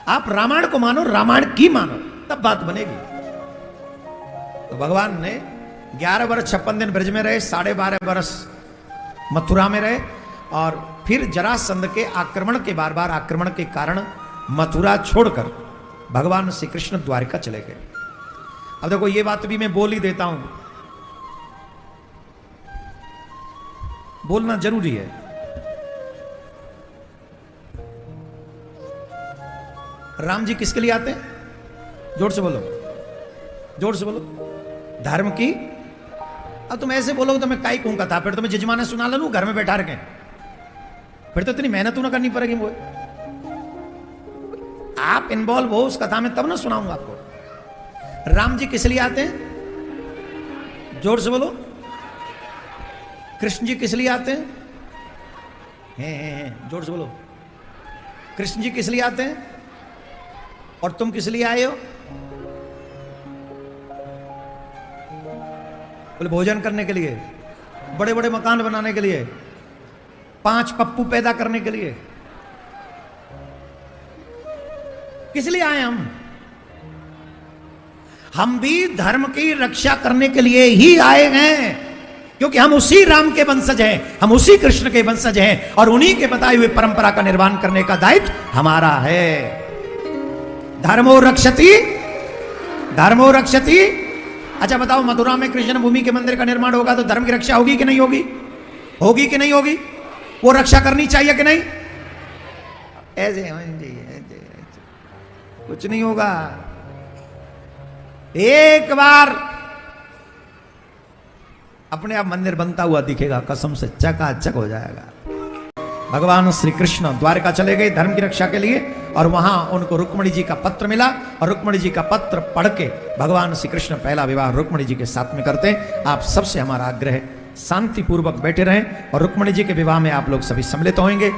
आप रामायण को मानो, रामायण की मानो, तब बात बनेगी। तो भगवान ने 11 वर्ष 56 दिन ब्रज में रहे, 12.5 वर्ष मथुरा में रहे, और फिर जरासंध के आक्रमण के बार बार आक्रमण के कारण मथुरा छोड़कर भगवान श्री कृष्ण द्वारका चले गए। अब देखो, ये बात भी मैं बोल ही देता हूं, बोलना जरूरी है। राम जी किसके लिए आते हैं? जोर से बोलो, जोर से बोलो। धर्म की। अब तुम ऐसे बोलोगे तो मैं काई कहूंगा था, फिर तुम्हें जजमाने सुना लूं घर में बैठा रखे, फिर तो इतनी मेहनत ना करनी पड़ेगी मुझे। आप इन्वॉल्व हो उस कथा में तब ना सुनाऊंगा आपको। राम जी किस लिए आते हैं? जोर से बोलो। कृष्ण जी किस लिए आते हैं? जोर से बोलो। कृष्ण जी किस लिए आते हैं? और तुम किस लिए आए हो? बोले भोजन करने के लिए, बड़े बड़े मकान बनाने के लिए, 5 पप्पू पैदा करने के लिए। किस लिए आए हम? हम भी धर्म की रक्षा करने के लिए ही आए हैं, क्योंकि हम उसी राम के वंशज हैं, हम उसी कृष्ण के वंशज हैं, और उन्हीं के बताए हुए परंपरा का निर्माण करने का दायित्व हमारा है। धर्मो रक्षति, धर्मो रक्षति। अच्छा बताओ, मथुरा में कृष्ण भूमि के मंदिर का निर्माण होगा तो धर्म की रक्षा होगी कि नहीं होगी? होगी कि नहीं होगी? वो रक्षा करनी चाहिए कि नहीं? ऐसे कुछ नहीं होगा। एक बार अपने आप मंदिर बनता हुआ दिखेगा, कसम से चकाचक हो जाएगा। भगवान श्री कृष्ण द्वारका चले गए धर्म की रक्षा के लिए, और वहां उनको रुक्मिणी जी का पत्र मिला, और रुक्मिणी जी का पत्र पढ़ के भगवान श्री कृष्ण पहला विवाह रुक्मिणी जी के साथ में करते हैं। आप सबसे हमारा आग्रह है, शांति पूर्वक बैठे रहें, और रुक्मिणी जी के विवाह में आप लोग सभी सम्मिलित होंगे।